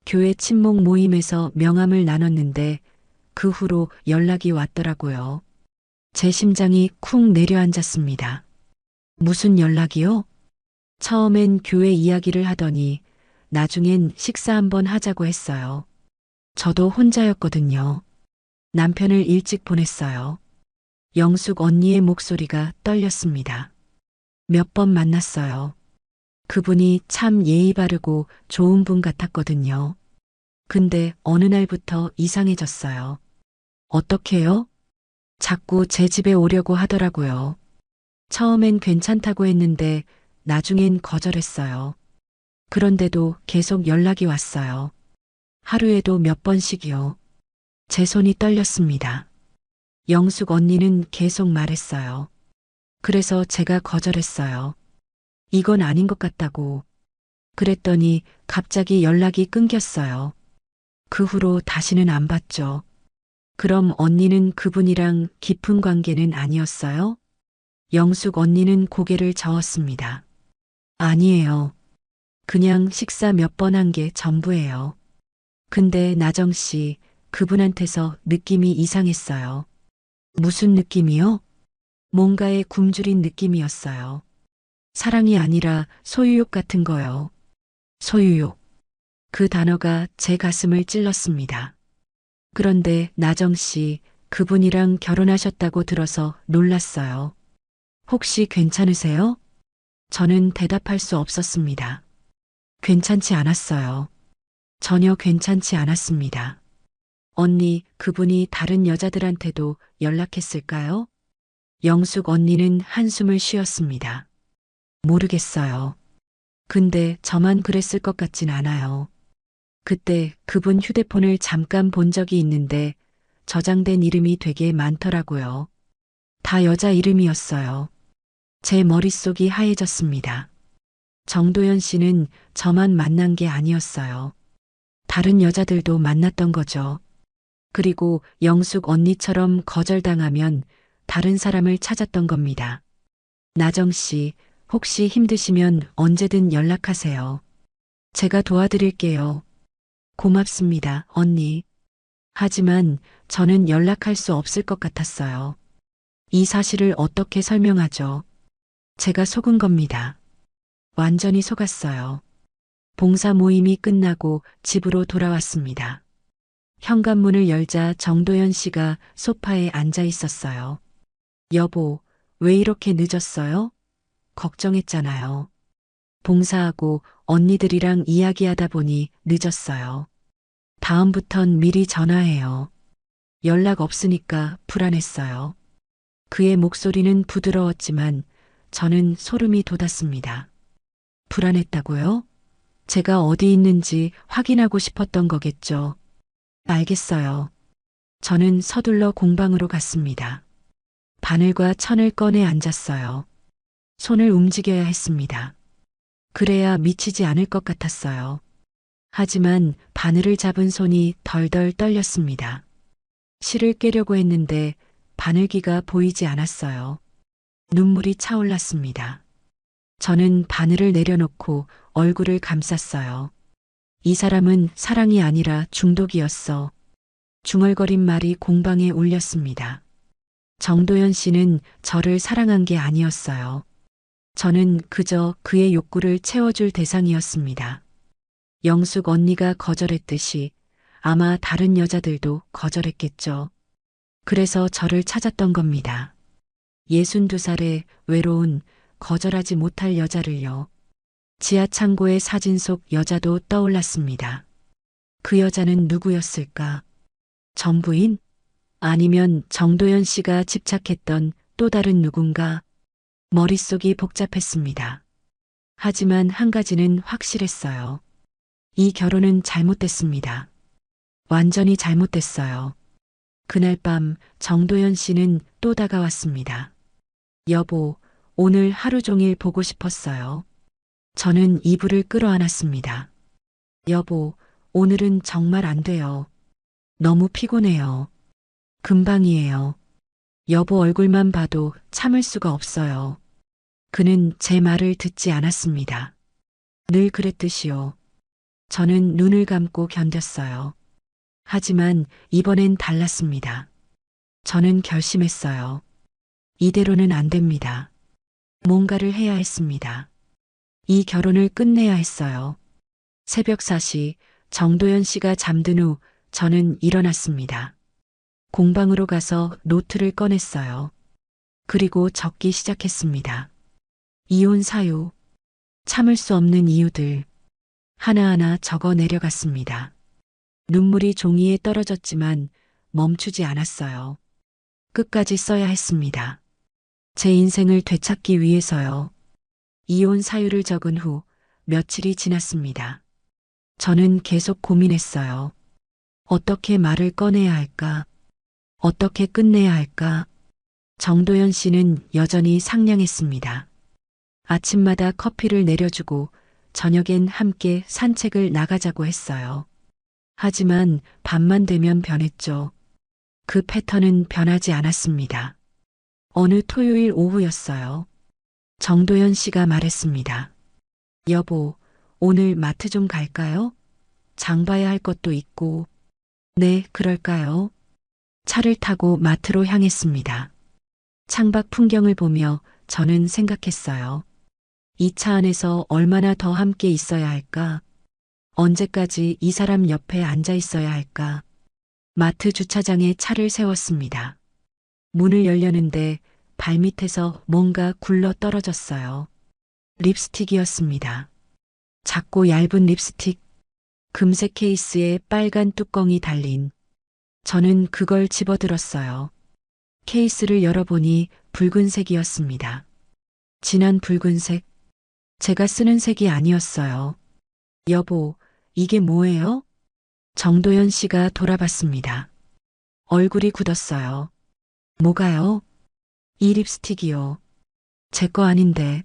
교회 친목 모임에서 명함을 나눴는데 그 후로 연락이 왔더라고요. 제 심장이 쿵 내려앉았습니다. 무슨 연락이요? 처음엔 교회 이야기를 하더니 나중엔 식사 한번 하자고 했어요. 저도 혼자였거든요. 남편을 일찍 보냈어요. 영숙 언니의 목소리가 떨렸습니다. 몇 번 만났어요. 그분이 참 예의 바르고 좋은 분 같았거든요. 근데 어느 날부터 이상해졌어요. 어떻게요? 자꾸 제 집에 오려고 하더라고요. 처음엔 괜찮다고 했는데 나중엔 거절했어요. 그런데도 계속 연락이 왔어요. 하루에도 몇 번씩이요. 제 손이 떨렸습니다. 영숙 언니는 계속 말했어요. 그래서 제가 거절했어요. 이건 아닌 것 같다고. 그랬더니 갑자기 연락이 끊겼어요. 그 후로 다시는 안 봤죠. 그럼 언니는 그분이랑 깊은 관계는 아니었어요? 영숙 언니는 고개를 저었습니다. 아니에요. 그냥 식사 몇 번 한 게 전부예요. 근데 나정 씨, 그분한테서 느낌이 이상했어요. 무슨 느낌이요? 뭔가에 굶주린 느낌이었어요. 사랑이 아니라 소유욕 같은 거요. 소유욕. 그 단어가 제 가슴을 찔렀습니다. 그런데 나정 씨, 그분이랑 결혼하셨다고 들어서 놀랐어요. 혹시 괜찮으세요? 저는 대답할 수 없었습니다. 괜찮지 않았어요. 전혀 괜찮지 않았습니다. 언니, 그분이 다른 여자들한테도 연락했을까요? 영숙 언니는 한숨을 쉬었습니다. 모르겠어요. 근데 저만 그랬을 것 같진 않아요. 그때 그분 휴대폰을 잠깐 본 적이 있는데 저장된 이름이 되게 많더라고요. 다 여자 이름이었어요. 제 머릿속이 하얘졌습니다. 정도연 씨는 저만 만난 게 아니었어요. 다른 여자들도 만났던 거죠. 그리고 영숙 언니처럼 거절당하면 다른 사람을 찾았던 겁니다. 나정 씨, 혹시 힘드시면 언제든 연락하세요. 제가 도와드릴게요. 고맙습니다, 언니. 하지만 저는 연락할 수 없을 것 같았어요. 이 사실을 어떻게 설명하죠? 제가 속은 겁니다. 완전히 속았어요. 봉사 모임이 끝나고 집으로 돌아왔습니다. 현관문을 열자 정도연 씨가 소파에 앉아 있었어요. 여보, 왜 이렇게 늦었어요? 걱정했잖아요. 봉사하고 언니들이랑 이야기하다 보니 늦었어요. 다음부턴 미리 전화해요. 연락 없으니까 불안했어요. 그의 목소리는 부드러웠지만 저는 소름이 돋았습니다. 불안했다고요? 제가 어디 있는지 확인하고 싶었던 거겠죠. 알겠어요. 저는 서둘러 공방으로 갔습니다. 바늘과 천을 꺼내 앉았어요. 손을 움직여야 했습니다. 그래야 미치지 않을 것 같았어요. 하지만 바늘을 잡은 손이 덜덜 떨렸습니다. 실을 깨려고 했는데 바늘기가 보이지 않았어요. 눈물이 차올랐습니다. 저는 바늘을 내려놓고 얼굴을 감쌌어요. 이 사람은 사랑이 아니라 중독이었어. 중얼거린 말이 공방에 울렸습니다. 정도연 씨는 저를 사랑한 게 아니었어요. 저는 그저 그의 욕구를 채워줄 대상이었습니다. 영숙 언니가 거절했듯이 아마 다른 여자들도 거절했겠죠. 그래서 저를 찾았던 겁니다. 62살의 외로운 거절하지 못할 여자를요. 지하 창고의 사진 속 여자도 떠올랐습니다. 그 여자는 누구였을까? 전부인? 아니면 정도연 씨가 집착했던 또 다른 누군가? 머릿속이 복잡했습니다. 하지만 한 가지는 확실했어요. 이 결혼은 잘못됐습니다. 완전히 잘못됐어요. 그날 밤 정도연 씨는 또 다가왔습니다. 여보, 오늘 하루 종일 보고 싶었어요. 저는 이불을 끌어안았습니다. 여보, 오늘은 정말 안 돼요. 너무 피곤해요. 금방이에요. 여보 얼굴만 봐도 참을 수가 없어요. 그는 제 말을 듣지 않았습니다. 늘 그랬듯이요. 저는 눈을 감고 견뎠어요. 하지만 이번엔 달랐습니다. 저는 결심했어요. 이대로는 안 됩니다. 뭔가를 해야 했습니다. 이 결혼을 끝내야 했어요. 새벽 4시 정도연 씨가 잠든 후 저는 일어났습니다. 공방으로 가서 노트를 꺼냈어요. 그리고 적기 시작했습니다. 이혼 사유, 참을 수 없는 이유들, 하나하나 적어 내려갔습니다. 눈물이 종이에 떨어졌지만 멈추지 않았어요. 끝까지 써야 했습니다. 제 인생을 되찾기 위해서요. 이혼 사유를 적은 후 며칠이 지났습니다. 저는 계속 고민했어요. 어떻게 말을 꺼내야 할까? 어떻게 끝내야 할까? 정도연 씨는 여전히 상냥했습니다. 아침마다 커피를 내려주고 저녁엔 함께 산책을 나가자고 했어요. 하지만 밤만 되면 변했죠. 그 패턴은 변하지 않았습니다. 어느 토요일 오후였어요. 정도연 씨가 말했습니다. 여보, 오늘 마트 좀 갈까요? 장 봐야 할 것도 있고. 네, 그럴까요? 차를 타고 마트로 향했습니다. 창밖 풍경을 보며 저는 생각했어요. 이 차 안에서 얼마나 더 함께 있어야 할까? 언제까지 이 사람 옆에 앉아 있어야 할까? 마트 주차장에 차를 세웠습니다. 문을 열려는데 발밑에서 뭔가 굴러 떨어졌어요. 립스틱이었습니다. 작고 얇은 립스틱, 금색 케이스에 빨간 뚜껑이 달린. 저는 그걸 집어들었어요. 케이스를 열어보니 붉은색이었습니다. 진한 붉은색. 제가 쓰는 색이 아니었어요. 여보, 이게 뭐예요? 정도연 씨가 돌아봤습니다. 얼굴이 굳었어요. 뭐가요? 이 립스틱이요. 제 거 아닌데.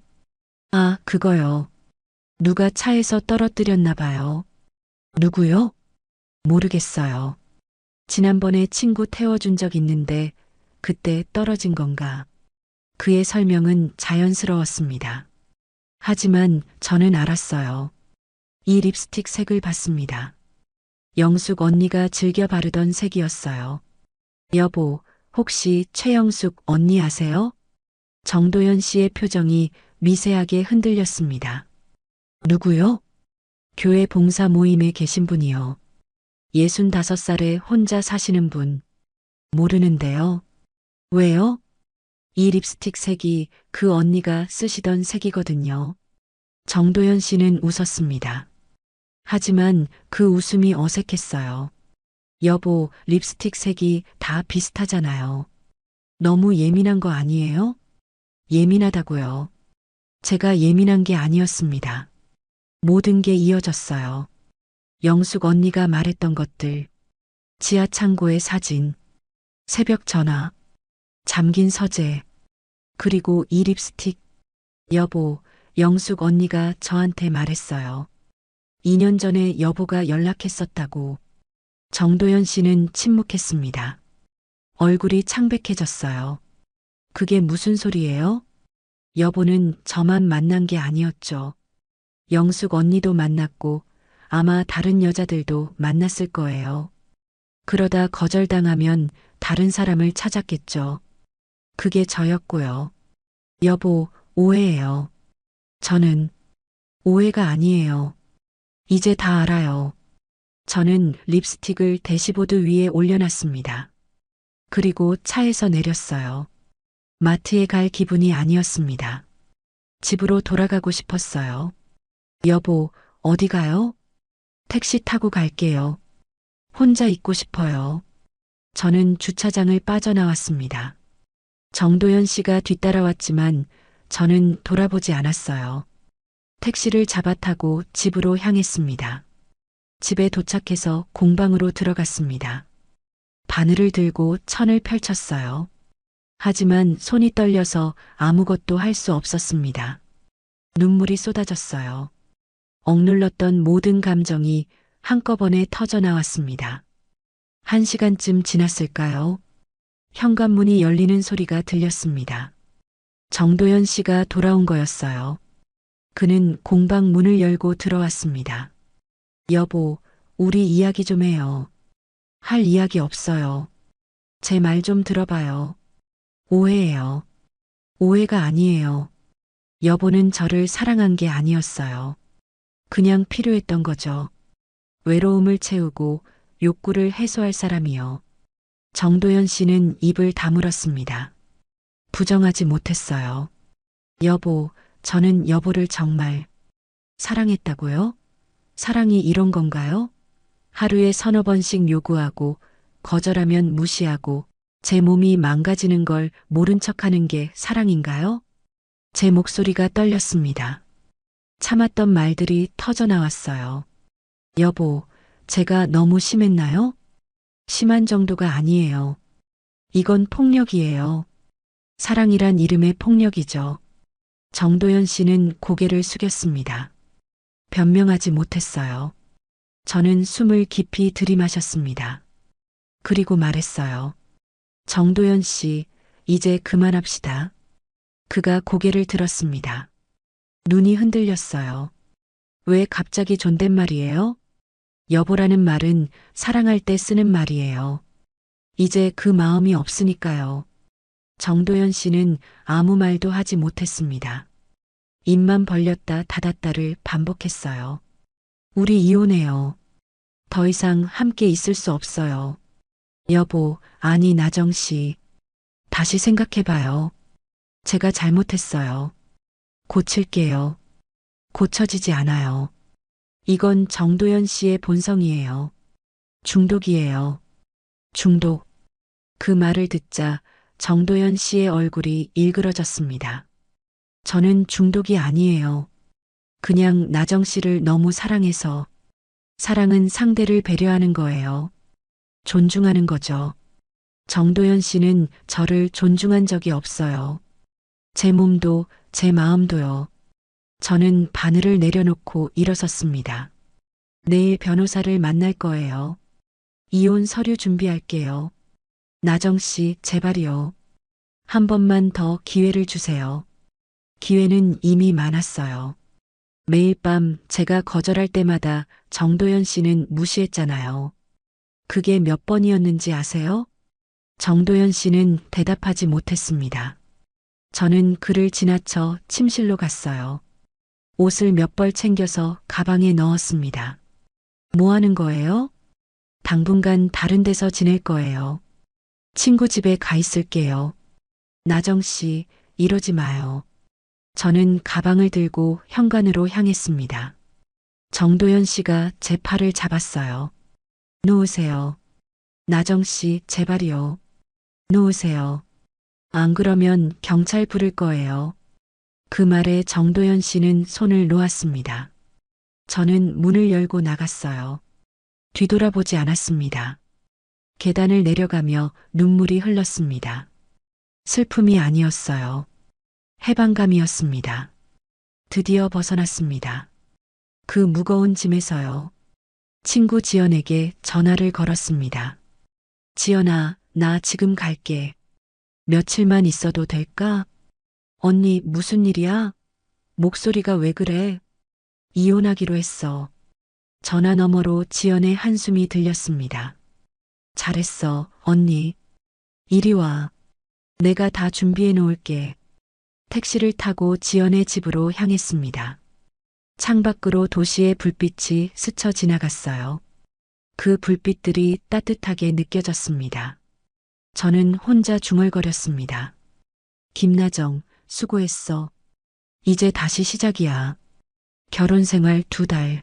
아, 그거요. 누가 차에서 떨어뜨렸나 봐요. 누구요? 모르겠어요. 지난번에 친구 태워준 적 있는데 그때 떨어진 건가. 그의 설명은 자연스러웠습니다. 하지만 저는 알았어요. 이 립스틱 색을 봤습니다. 영숙 언니가 즐겨 바르던 색이었어요. 여보, 혹시 최영숙 언니 아세요? 정도연 씨의 표정이 미세하게 흔들렸습니다. 누구요? 교회 봉사 모임에 계신 분이요. 65살에 혼자 사시는 분. 모르는데요. 왜요? 이 립스틱 색이 그 언니가 쓰시던 색이거든요. 정도연 씨는 웃었습니다. 하지만 그 웃음이 어색했어요. 여보, 립스틱 색이 다 비슷하잖아요. 너무 예민한 거 아니에요? 예민하다고요. 제가 예민한 게 아니었습니다. 모든 게 이어졌어요. 영숙 언니가 말했던 것들, 지하 창고의 사진, 새벽 전화, 잠긴 서재, 그리고 이 립스틱. 여보, 영숙 언니가 저한테 말했어요. 2년 전에 여보가 연락했었다고. 정도연 씨는 침묵했습니다. 얼굴이 창백해졌어요. 그게 무슨 소리예요? 여보는 저만 만난 게 아니었죠. 영숙 언니도 만났고 아마 다른 여자들도 만났을 거예요. 그러다 거절당하면 다른 사람을 찾았겠죠. 그게 저였고요. 여보, 오해예요. 저는 오해가 아니에요. 이제 다 알아요. 저는 립스틱을 대시보드 위에 올려놨습니다. 그리고 차에서 내렸어요. 마트에 갈 기분이 아니었습니다. 집으로 돌아가고 싶었어요. 여보, 어디 가요? 택시 타고 갈게요. 혼자 있고 싶어요. 저는 주차장을 빠져나왔습니다. 정도연 씨가 뒤따라왔지만 저는 돌아보지 않았어요. 택시를 잡아타고 집으로 향했습니다. 집에 도착해서 공방으로 들어갔습니다. 바늘을 들고 천을 펼쳤어요. 하지만 손이 떨려서 아무것도 할 수 없었습니다. 눈물이 쏟아졌어요. 억눌렀던 모든 감정이 한꺼번에 터져 나왔습니다. 1시간쯤 지났을까요? 현관문이 열리는 소리가 들렸습니다. 정도연 씨가 돌아온 거였어요. 그는 공방 문을 열고 들어왔습니다. 여보, 우리 이야기 좀 해요. 할 이야기 없어요. 제 말 좀 들어봐요. 오해예요. 오해가 아니에요. 여보는 저를 사랑한 게 아니었어요. 그냥 필요했던 거죠. 외로움을 채우고 욕구를 해소할 사람이요. 정도연 씨는 입을 다물었습니다. 부정하지 못했어요. 여보, 저는 여보를 정말 사랑했다고요? 사랑이 이런 건가요? 하루에 서너 번씩 요구하고 거절하면 무시하고 제 몸이 망가지는 걸 모른 척하는 게 사랑인가요? 제 목소리가 떨렸습니다. 참았던 말들이 터져 나왔어요. 여보, 제가 너무 심했나요? 심한 정도가 아니에요. 이건 폭력이에요. 사랑이란 이름의 폭력이죠. 정도연 씨는 고개를 숙였습니다. 변명하지 못했어요. 저는 숨을 깊이 들이마셨습니다. 그리고 말했어요. 정도연 씨, 이제 그만합시다. 그가 고개를 들었습니다. 눈이 흔들렸어요. 왜 갑자기 존댓말이에요? 여보라는 말은 사랑할 때 쓰는 말이에요. 이제 그 마음이 없으니까요. 정도연 씨는 아무 말도 하지 못했습니다. 입만 벌렸다 닫았다를 반복했어요. 우리 이혼해요. 더 이상 함께 있을 수 없어요. 여보, 아니 나정 씨. 다시 생각해봐요. 제가 잘못했어요. 고칠게요. 고쳐지지 않아요. 이건 정도연 씨의 본성이에요. 중독이에요. 중독. 그 말을 듣자 정도연 씨의 얼굴이 일그러졌습니다. 저는 중독이 아니에요. 그냥 나정 씨를 너무 사랑해서. 사랑은 상대를 배려하는 거예요. 존중하는 거죠. 정도연 씨는 저를 존중한 적이 없어요. 제 몸도 제 마음도요. 저는 바늘을 내려놓고 일어섰습니다. 내일 변호사를 만날 거예요. 이혼 서류 준비할게요. 나정 씨, 제발이요. 한 번만 더 기회를 주세요. 기회는 이미 많았어요. 매일 밤 제가 거절할 때마다 정도연 씨는 무시했잖아요. 그게 몇 번이었는지 아세요? 정도연 씨는 대답하지 못했습니다. 저는 그를 지나쳐 침실로 갔어요. 옷을 몇 벌 챙겨서 가방에 넣었습니다. 뭐 하는 거예요? 당분간 다른 데서 지낼 거예요. 친구 집에 가 있을게요. 나정 씨, 이러지 마요. 저는 가방을 들고 현관으로 향했습니다. 정도연 씨가 제 팔을 잡았어요. 놓으세요. 나정 씨, 제발이요. 놓으세요. 안 그러면 경찰 부를 거예요. 그 말에 정도연 씨는 손을 놓았습니다. 저는 문을 열고 나갔어요. 뒤돌아보지 않았습니다. 계단을 내려가며 눈물이 흘렀습니다. 슬픔이 아니었어요. 해방감이었습니다. 드디어 벗어났습니다. 그 무거운 짐에서요. 친구 지연에게 전화를 걸었습니다. 지연아, 나 지금 갈게. 며칠만 있어도 될까? 언니, 무슨 일이야? 목소리가 왜 그래? 이혼하기로 했어. 전화 너머로 지연의 한숨이 들렸습니다. 잘했어, 언니. 이리 와. 내가 다 준비해 놓을게. 택시를 타고 지연의 집으로 향했습니다. 창밖으로 도시의 불빛이 스쳐 지나갔어요. 그 불빛들이 따뜻하게 느껴졌습니다. 저는 혼자 중얼거렸습니다. 김나정, 수고했어. 이제 다시 시작이야. 결혼 생활 2달.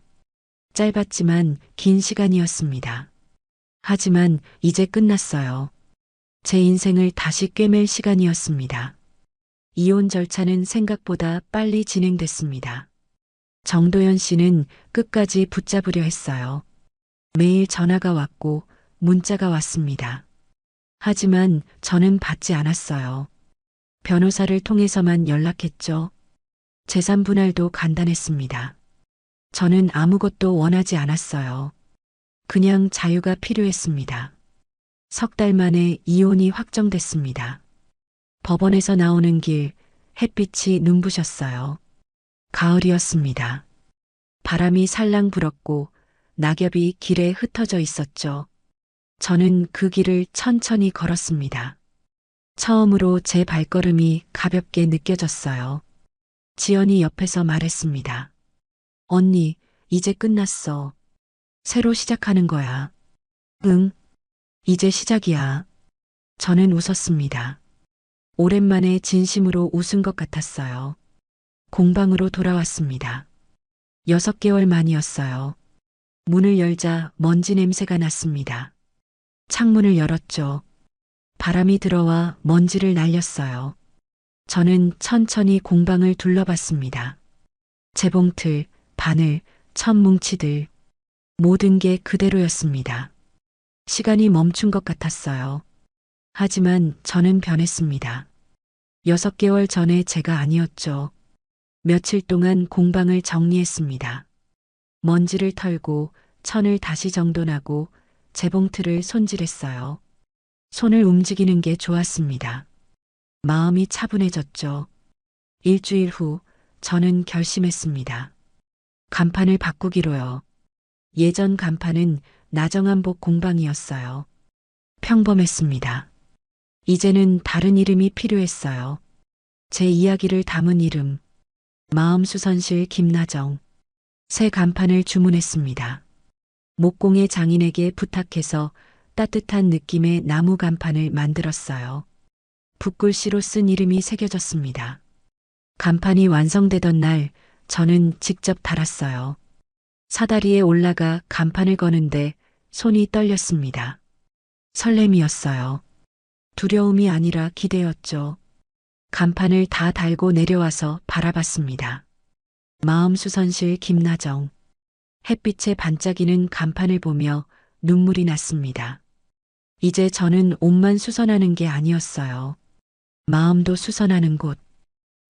짧았지만 긴 시간이었습니다. 하지만 이제 끝났어요. 제 인생을 다시 꿰맬 시간이었습니다. 이혼 절차는 생각보다 빨리 진행됐습니다. 정도연 씨는 끝까지 붙잡으려 했어요. 매일 전화가 왔고 문자가 왔습니다. 하지만 저는 받지 않았어요. 변호사를 통해서만 연락했죠. 재산 분할도 간단했습니다. 저는 아무것도 원하지 않았어요. 그냥 자유가 필요했습니다. 석 달 만에 이혼이 확정됐습니다. 법원에서 나오는 길, 햇빛이 눈부셨어요. 가을이었습니다. 바람이 살랑 불었고 낙엽이 길에 흩어져 있었죠. 저는 그 길을 천천히 걸었습니다. 처음으로 제 발걸음이 가볍게 느껴졌어요. 지연이 옆에서 말했습니다. 언니, 이제 끝났어. 새로 시작하는 거야. 응, 이제 시작이야. 저는 웃었습니다. 오랜만에 진심으로 웃은 것 같았어요. 공방으로 돌아왔습니다. 6개월 만이었어요. 문을 열자 먼지 냄새가 났습니다. 창문을 열었죠. 바람이 들어와 먼지를 날렸어요. 저는 천천히 공방을 둘러봤습니다. 재봉틀, 바늘, 천뭉치들, 모든 게 그대로였습니다. 시간이 멈춘 것 같았어요. 하지만 저는 변했습니다. 6개월 전에 제가 아니었죠. 며칠 동안 공방을 정리했습니다. 먼지를 털고 천을 다시 정돈하고 재봉틀을 손질했어요. 손을 움직이는 게 좋았습니다. 마음이 차분해졌죠. 일주일 후 저는 결심했습니다. 간판을 바꾸기로요. 예전 간판은 나정한복 공방이었어요. 평범했습니다. 이제는 다른 이름이 필요했어요. 제 이야기를 담은 이름, 마음수선실 김나정. 새 간판을 주문했습니다. 목공의 장인에게 부탁해서 따뜻한 느낌의 나무 간판을 만들었어요. 붓글씨로 쓴 이름이 새겨졌습니다. 간판이 완성되던 날 저는 직접 달았어요. 사다리에 올라가 간판을 거는데 손이 떨렸습니다. 설렘이었어요. 두려움이 아니라 기대였죠. 간판을 다 달고 내려와서 바라봤습니다. 마음수선실 김나정. 햇빛에 반짝이는 간판을 보며 눈물이 났습니다. 이제 저는 옷만 수선하는 게 아니었어요. 마음도 수선하는 곳.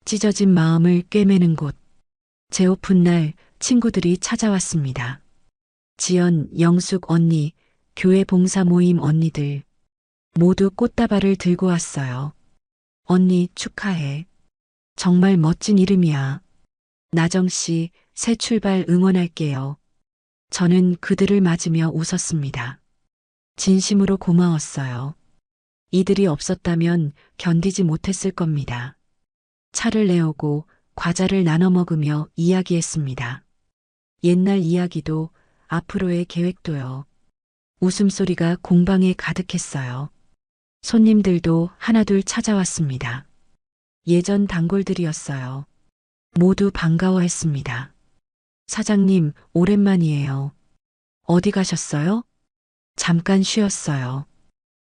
찢어진 마음을 꿰매는 곳. 제 오픈 날 친구들이 찾아왔습니다. 지연, 영숙 언니, 교회 봉사 모임 언니들. 모두 꽃다발을 들고 왔어요. 언니 축하해. 정말 멋진 이름이야. 나정씨, 새 출발 응원할게요. 저는 그들을 맞으며 웃었습니다. 진심으로 고마웠어요. 이들이 없었다면 견디지 못했을 겁니다. 차를 내오고 과자를 나눠 먹으며 이야기했습니다. 옛날 이야기도 앞으로의 계획도요. 웃음소리가 공방에 가득했어요. 손님들도 하나둘 찾아왔습니다. 예전 단골들이었어요. 모두 반가워했습니다. 사장님, 오랜만이에요. 어디 가셨어요? 잠깐 쉬었어요.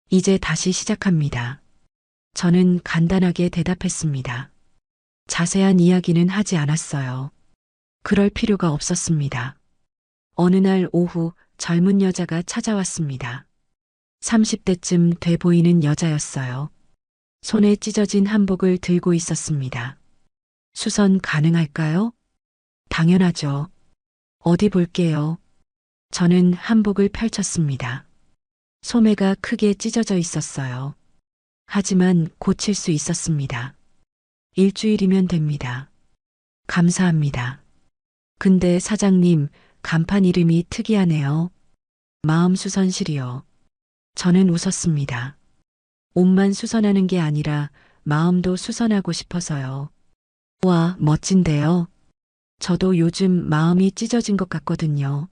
이제 다시 시작합니다. 저는 간단하게 대답했습니다. 자세한 이야기는 하지 않았어요. 그럴 필요가 없었습니다. 어느 날 오후 젊은 여자가 찾아왔습니다. 30대쯤 돼 보이는 여자였어요. 손에 찢어진 한복을 들고 있었습니다. 수선 가능할까요? 당연하죠. 어디 볼게요. 저는 한복을 펼쳤습니다. 소매가 크게 찢어져 있었어요. 하지만 고칠 수 있었습니다. 일주일이면 됩니다. 감사합니다. 근데 사장님, 간판 이름이 특이하네요. 마음수선실이요. 저는 웃었습니다. 옷만 수선하는 게 아니라 마음도 수선하고 싶어서요. 와, 멋진데요. 저도 요즘 마음이 찢어진 것 같거든요.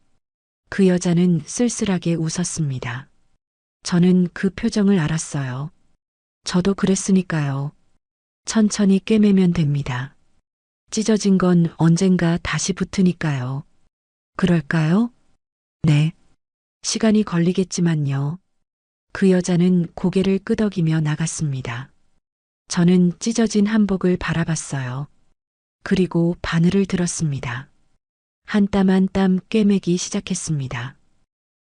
그 여자는 쓸쓸하게 웃었습니다. 저는 그 표정을 알았어요. 저도 그랬으니까요. 천천히 꿰매면 됩니다. 찢어진 건 언젠가 다시 붙으니까요. 그럴까요? 네. 시간이 걸리겠지만요. 그 여자는 고개를 끄덕이며 나갔습니다. 저는 찢어진 한복을 바라봤어요. 그리고 바늘을 들었습니다. 한 땀 한 땀 꿰매기 시작했습니다.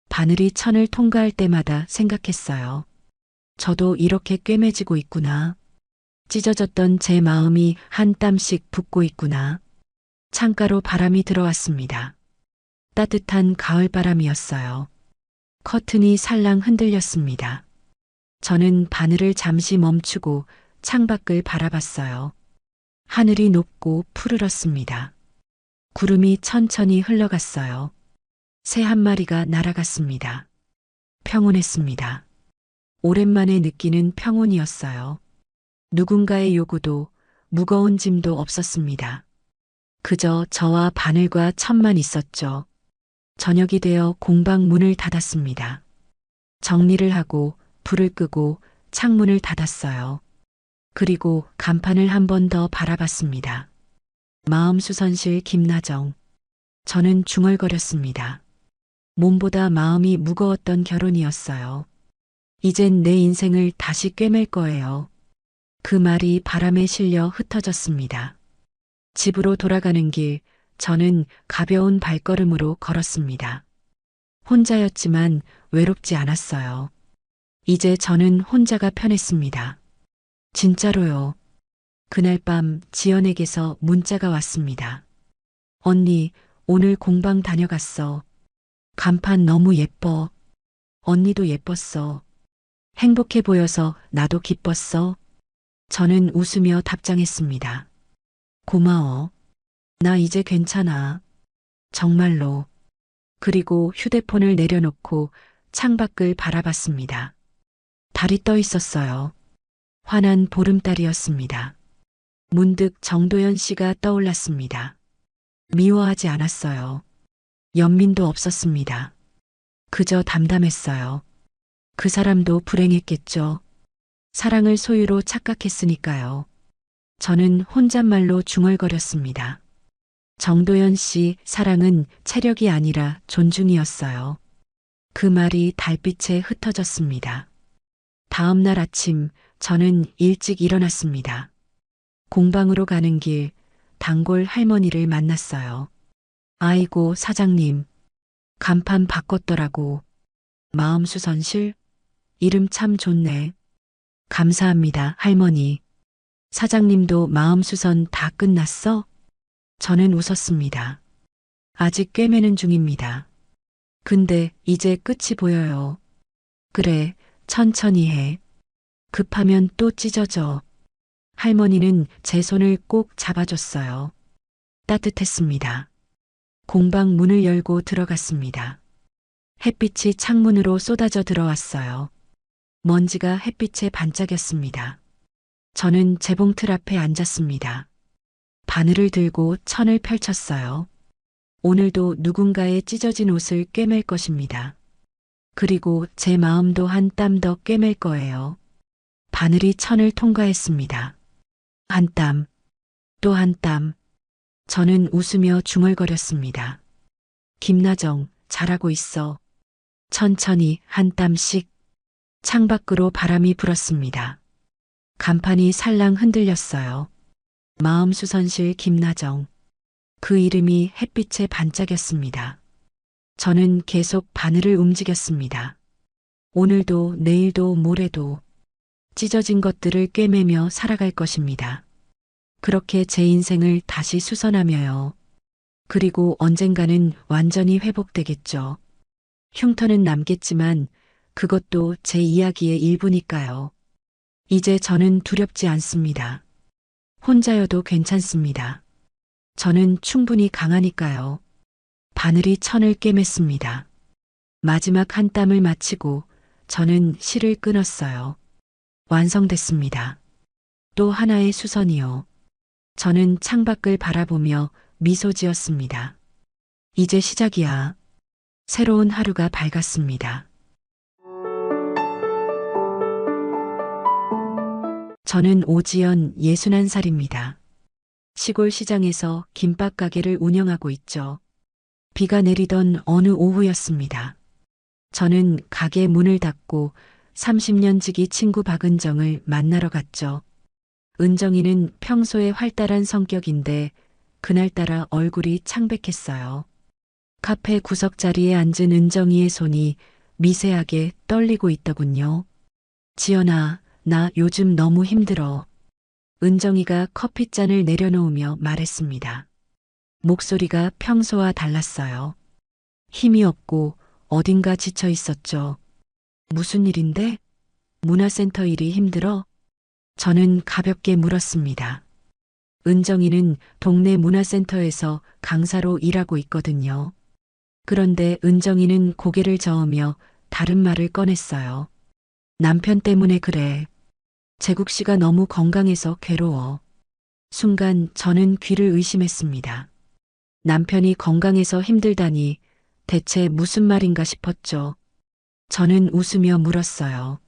바늘이 천을 통과할 때마다 생각했어요. 저도 이렇게 꿰매지고 있구나. 찢어졌던 제 마음이 한 땀씩 붓고 있구나. 창가로 바람이 들어왔습니다. 따뜻한 가을바람이었어요. 커튼이 살랑 흔들렸습니다. 저는 바늘을 잠시 멈추고 창밖을 바라봤어요. 하늘이 높고 푸르렀습니다. 구름이 천천히 흘러갔어요. 새 한 마리가 날아갔습니다. 평온했습니다. 오랜만에 느끼는 평온이었어요. 누군가의 요구도 무거운 짐도 없었습니다. 그저 저와 바늘과 천만 있었죠. 저녁이 되어 공방 문을 닫았습니다. 정리를 하고 불을 끄고 창문을 닫았어요. 그리고 간판을 한 번 더 바라봤습니다. 마음수선실 김나정. 저는 중얼거렸습니다. 몸보다 마음이 무거웠던 결혼이었어요. 이젠 내 인생을 다시 꿰맬 거예요. 그 말이 바람에 실려 흩어졌습니다. 집으로 돌아가는 길, 저는 가벼운 발걸음으로 걸었습니다. 혼자였지만 외롭지 않았어요. 이제 저는 혼자가 편했습니다. 진짜로요. 그날 밤 지연에게서 문자가 왔습니다. 언니, 오늘 공방 다녀갔어. 간판 너무 예뻐. 언니도 예뻤어. 행복해 보여서 나도 기뻤어. 저는 웃으며 답장했습니다. 고마워. 나 이제 괜찮아. 정말로. 그리고 휴대폰을 내려놓고 창밖을 바라봤습니다. 달이 떠 있었어요. 환한 보름달이었습니다. 문득 정도연 씨가 떠올랐습니다. 미워하지 않았어요. 연민도 없었습니다. 그저 담담했어요. 그 사람도 불행했겠죠. 사랑을 소유로 착각했으니까요. 저는 혼잣말로 중얼거렸습니다. 정도연 씨 사랑은 체력이 아니라 존중이었어요. 그 말이 달빛에 흩어졌습니다. 다음 날 아침 저는 일찍 일어났습니다. 공방으로 가는 길 단골 할머니를 만났어요. 아이고 사장님, 간판 바꿨더라고. 마음수선실? 이름 참 좋네. 감사합니다 할머니. 사장님도 마음수선 다 끝났어? 저는 웃었습니다. 아직 꿰매는 중입니다. 근데 이제 끝이 보여요. 그래, 천천히 해. 급하면 또 찢어져. 할머니는 제 손을 꼭 잡아줬어요. 따뜻했습니다. 공방 문을 열고 들어갔습니다. 햇빛이 창문으로 쏟아져 들어왔어요. 먼지가 햇빛에 반짝였습니다. 저는 재봉틀 앞에 앉았습니다. 바늘을 들고 천을 펼쳤어요. 오늘도 누군가의 찢어진 옷을 꿰맬 것입니다. 그리고 제 마음도 한 땀 더 꿰맬 거예요. 바늘이 천을 통과했습니다. 한 땀, 또 한 땀. 저는 웃으며 중얼거렸습니다. 김나정, 잘하고 있어. 천천히 한 땀씩. 창밖으로 바람이 불었습니다. 간판이 살랑 흔들렸어요. 마음수선실 김나정. 그 이름이 햇빛에 반짝였습니다. 저는 계속 바늘을 움직였습니다. 오늘도 내일도 모레도 찢어진 것들을 꿰매며 살아갈 것입니다. 그렇게 제 인생을 다시 수선하며요. 그리고 언젠가는 완전히 회복되겠죠. 흉터는 남겠지만 그것도 제 이야기의 일부니까요. 이제 저는 두렵지 않습니다. 혼자여도 괜찮습니다. 저는 충분히 강하니까요. 바늘이 천을 꿰맸습니다. 마지막 한 땀을 마치고 저는 실을 끊었어요. 완성됐습니다. 또 하나의 수선이요. 저는 창밖을 바라보며 미소 지었습니다. 이제 시작이야. 새로운 하루가 밝았습니다. 저는 오지연 61살입니다. 시골 시장에서 김밥 가게를 운영하고 있죠. 비가 내리던 어느 오후였습니다. 저는 가게 문을 닫고 30년 지기 친구 박은정을 만나러 갔죠. 은정이는 평소에 활달한 성격인데 그날따라 얼굴이 창백했어요. 카페 구석 자리에 앉은 은정이의 손이 미세하게 떨리고 있더군요. 지연아, 나 요즘 너무 힘들어. 은정이가 커피잔을 내려놓으며 말했습니다. 목소리가 평소와 달랐어요. 힘이 없고 어딘가 지쳐 있었죠. 무슨 일인데? 문화센터 일이 힘들어? 저는 가볍게 물었습니다. 은정이는 동네 문화센터에서 강사로 일하고 있거든요. 그런데 은정이는 고개를 저으며 다른 말을 꺼냈어요. 남편 때문에 그래. 재국 씨가 너무 건강해서 괴로워. 순간 저는 귀를 의심했습니다. 남편이 건강해서 힘들다니 대체 무슨 말인가 싶었죠. 저는 웃으며 물었어요.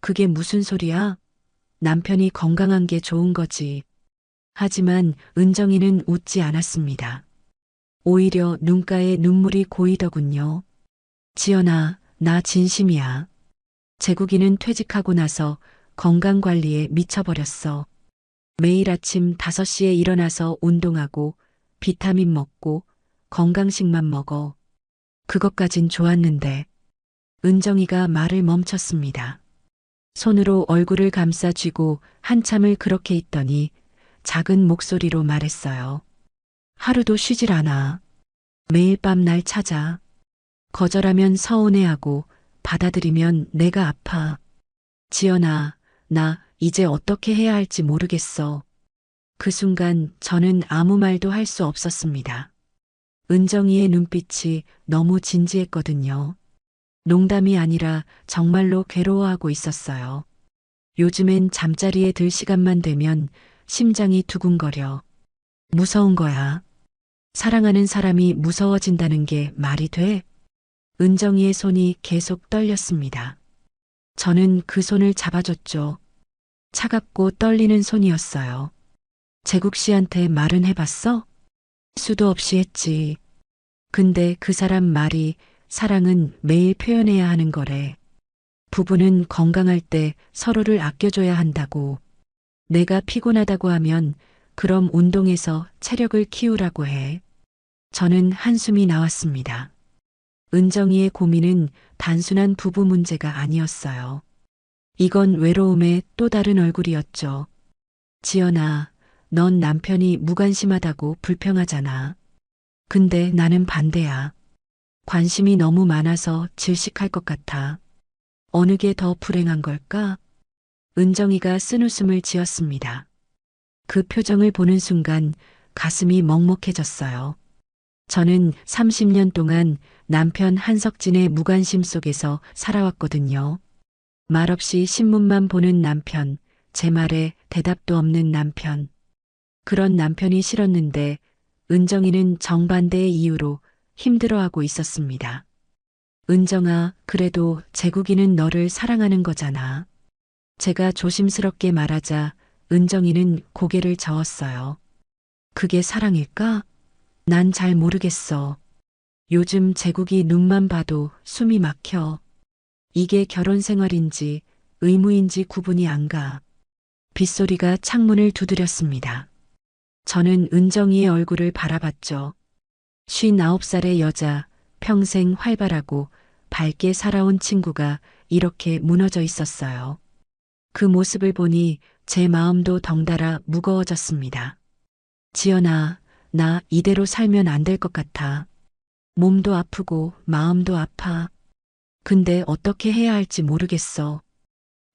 그게 무슨 소리야? 남편이 건강한 게 좋은 거지. 하지만 은정이는 웃지 않았습니다. 오히려 눈가에 눈물이 고이더군요. 지연아, 나 진심이야. 제국이는 퇴직하고 나서 건강관리에 미쳐버렸어. 매일 아침 5시에 일어나서 운동하고 비타민 먹고 건강식만 먹어. 그것까진 좋았는데 은정이가 말을 멈췄습니다. 손으로 얼굴을 감싸 쥐고 한참을 그렇게 있더니 작은 목소리로 말했어요. 하루도 쉬질 않아. 매일 밤 날 찾아. 거절하면 서운해하고 받아들이면 내가 아파. 지연아, 나 이제 어떻게 해야 할지 모르겠어. 그 순간 저는 아무 말도 할 수 없었습니다. 은정이의 눈빛이 너무 진지했거든요. 농담이 아니라 정말로 괴로워하고 있었어요. 요즘엔 잠자리에 들 시간만 되면 심장이 두근거려. 무서운 거야. 사랑하는 사람이 무서워진다는 게 말이 돼? 은정이의 손이 계속 떨렸습니다. 저는 그 손을 잡아줬죠. 차갑고 떨리는 손이었어요. 제국 씨한테 말은 해봤어? 수도 없이 했지. 근데 그 사람 말이 사랑은 매일 표현해야 하는 거래. 부부는 건강할 때 서로를 아껴줘야 한다고. 내가 피곤하다고 하면 그럼 운동해서 체력을 키우라고 해. 저는 한숨이 나왔습니다. 은정이의 고민은 단순한 부부 문제가 아니었어요. 이건 외로움의 또 다른 얼굴이었죠. 지연아, 넌 남편이 무관심하다고 불평하잖아. 근데 나는 반대야. 관심이 너무 많아서 질식할 것 같아. 어느 게 더 불행한 걸까? 은정이가 쓴웃음을 지었습니다. 그 표정을 보는 순간 가슴이 먹먹해졌어요. 저는 30년 동안 남편 한석진의 무관심 속에서 살아왔거든요. 말없이 신문만 보는 남편, 제 말에 대답도 없는 남편. 그런 남편이 싫었는데 은정이는 정반대의 이유로 힘들어하고 있었습니다. 은정아, 그래도 제국이는 너를 사랑하는 거잖아. 제가 조심스럽게 말하자 은정이는 고개를 저었어요. 그게 사랑일까? 난 잘 모르겠어. 요즘 제국이 눈만 봐도 숨이 막혀. 이게 결혼 생활인지 의무인지 구분이 안 가. 빗소리가 창문을 두드렸습니다. 저는 은정이의 얼굴을 바라봤죠. 59살의 여자, 평생 활발하고 밝게 살아온 친구가 이렇게 무너져 있었어요. 그 모습을 보니 제 마음도 덩달아 무거워졌습니다. 지연아, 나 이대로 살면 안 될 것 같아. 몸도 아프고 마음도 아파. 근데 어떻게 해야 할지 모르겠어.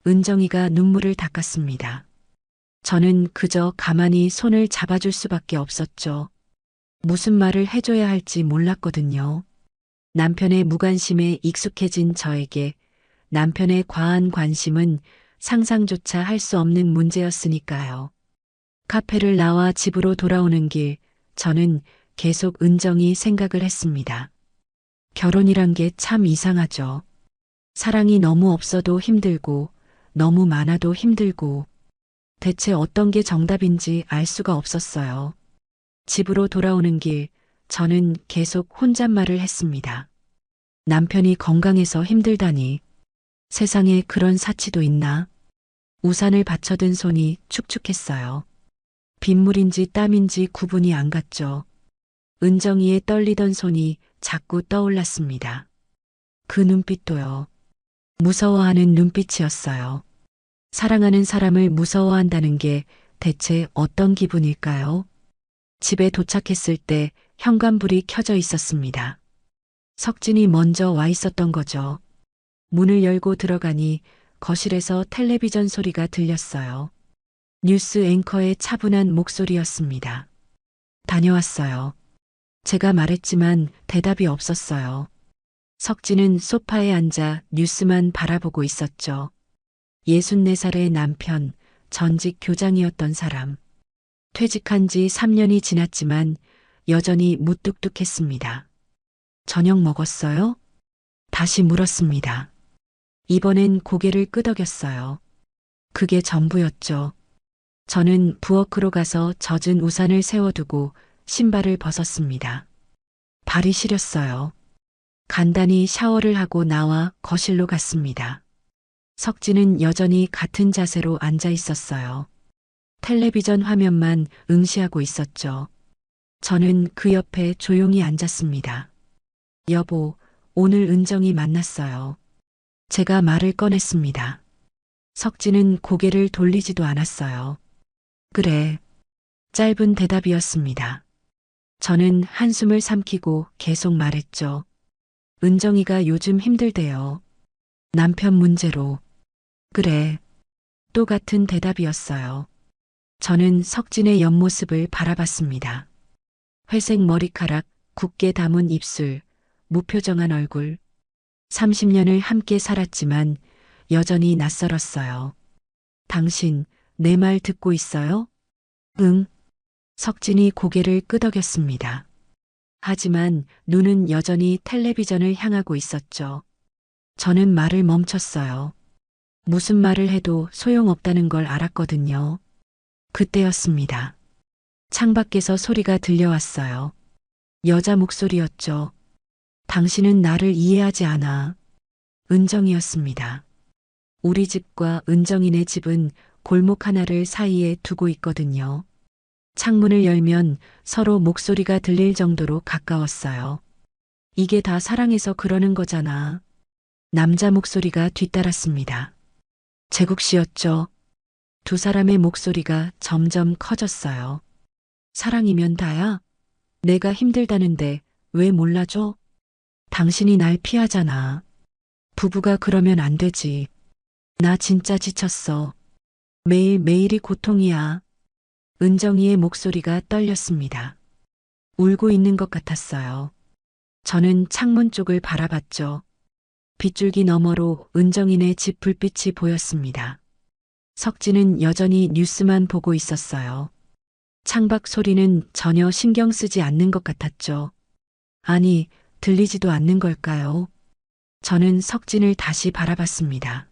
은정이가 눈물을 닦았습니다. 저는 그저 가만히 손을 잡아줄 수밖에 없었죠. 무슨 말을 해줘야 할지 몰랐거든요. 남편의 무관심에 익숙해진 저에게 남편의 과한 관심은 상상조차 할 수 없는 문제였으니까요. 카페를 나와 집으로 돌아오는 길, 저는 계속 은정이 생각을 했습니다. 결혼이란 게 참 이상하죠. 사랑이 너무 없어도 힘들고, 너무 많아도 힘들고, 대체 어떤 게 정답인지 알 수가 없었어요. 집으로 돌아오는 길, 저는 계속 혼잣말을 했습니다. 남편이 건강해서 힘들다니. 세상에 그런 사치도 있나? 우산을 받쳐든 손이 축축했어요. 빗물인지 땀인지 구분이 안 갔죠. 은정이의 떨리던 손이 자꾸 떠올랐습니다. 그 눈빛도요. 무서워하는 눈빛이었어요. 사랑하는 사람을 무서워한다는 게 대체 어떤 기분일까요? 집에 도착했을 때 현관불이 켜져 있었습니다. 석진이 먼저 와 있었던 거죠. 문을 열고 들어가니 거실에서 텔레비전 소리가 들렸어요. 뉴스 앵커의 차분한 목소리였습니다. 다녀왔어요. 제가 말했지만 대답이 없었어요. 석진은 소파에 앉아 뉴스만 바라보고 있었죠. 64살의 남편, 전직 교장이었던 사람. 퇴직한 지 3년이 지났지만 여전히 무뚝뚝했습니다. 저녁 먹었어요? 다시 물었습니다. 이번엔 고개를 끄덕였어요. 그게 전부였죠. 저는 부엌으로 가서 젖은 우산을 세워두고 신발을 벗었습니다. 발이 시렸어요. 간단히 샤워를 하고 나와 거실로 갔습니다. 석진은 여전히 같은 자세로 앉아 있었어요. 텔레비전 화면만 응시하고 있었죠. 저는 그 옆에 조용히 앉았습니다. 여보, 오늘 은정이 만났어요. 제가 말을 꺼냈습니다. 석진은 고개를 돌리지도 않았어요. 그래. 짧은 대답이었습니다. 저는 한숨을 삼키고 계속 말했죠. 은정이가 요즘 힘들대요. 남편 문제로. 그래. 또 같은 대답이었어요. 저는 석진의 옆모습을 바라봤습니다. 회색 머리카락, 굳게 담은 입술, 무표정한 얼굴. 30년을 함께 살았지만 여전히 낯설었어요. 당신, 내 말 듣고 있어요? 응. 석진이 고개를 끄덕였습니다. 하지만 눈은 여전히 텔레비전을 향하고 있었죠. 저는 말을 멈췄어요. 무슨 말을 해도 소용없다는 걸 알았거든요. 그때였습니다. 창밖에서 소리가 들려왔어요. 여자 목소리였죠. 당신은 나를 이해하지 않아. 은정이었습니다. 우리 집과 은정이네 집은 골목 하나를 사이에 두고 있거든요. 창문을 열면 서로 목소리가 들릴 정도로 가까웠어요. 이게 다 사랑해서 그러는 거잖아. 남자 목소리가 뒤따랐습니다. 재국 씨였죠. 두 사람의 목소리가 점점 커졌어요. 사랑이면 다야? 내가 힘들다는데 왜 몰라줘? 당신이 날 피하잖아. 부부가 그러면 안 되지. 나 진짜 지쳤어. 매일매일이 고통이야. 은정이의 목소리가 떨렸습니다. 울고 있는 것 같았어요. 저는 창문 쪽을 바라봤죠. 빗줄기 너머로 은정이네 집 불빛이 보였습니다. 석진은 여전히 뉴스만 보고 있었어요. 창밖 소리는 전혀 신경 쓰지 않는 것 같았죠. 아니, 들리지도 않는 걸까요? 저는 석진을 다시 바라봤습니다.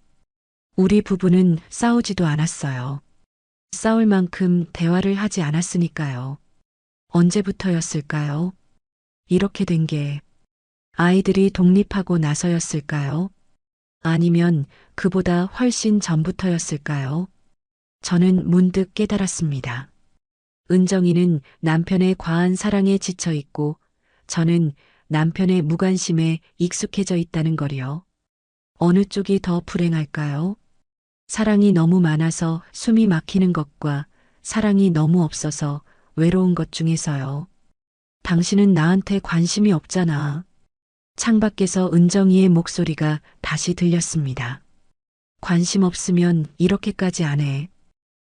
우리 부부는 싸우지도 않았어요. 싸울 만큼 대화를 하지 않았으니까요. 언제부터였을까요? 이렇게 된 게 아이들이 독립하고 나서였을까요? 아니면 그보다 훨씬 전부터였을까요? 저는 문득 깨달았습니다. 은정이는 남편의 과한 사랑에 지쳐 있고 저는 남편의 무관심에 익숙해져 있다는 거리요. 어느 쪽이 더 불행할까요? 사랑이 너무 많아서 숨이 막히는 것과 사랑이 너무 없어서 외로운 것 중에서요. 당신은 나한테 관심이 없잖아. 창밖에서 은정이의 목소리가 다시 들렸습니다. 관심 없으면 이렇게까지 안 해.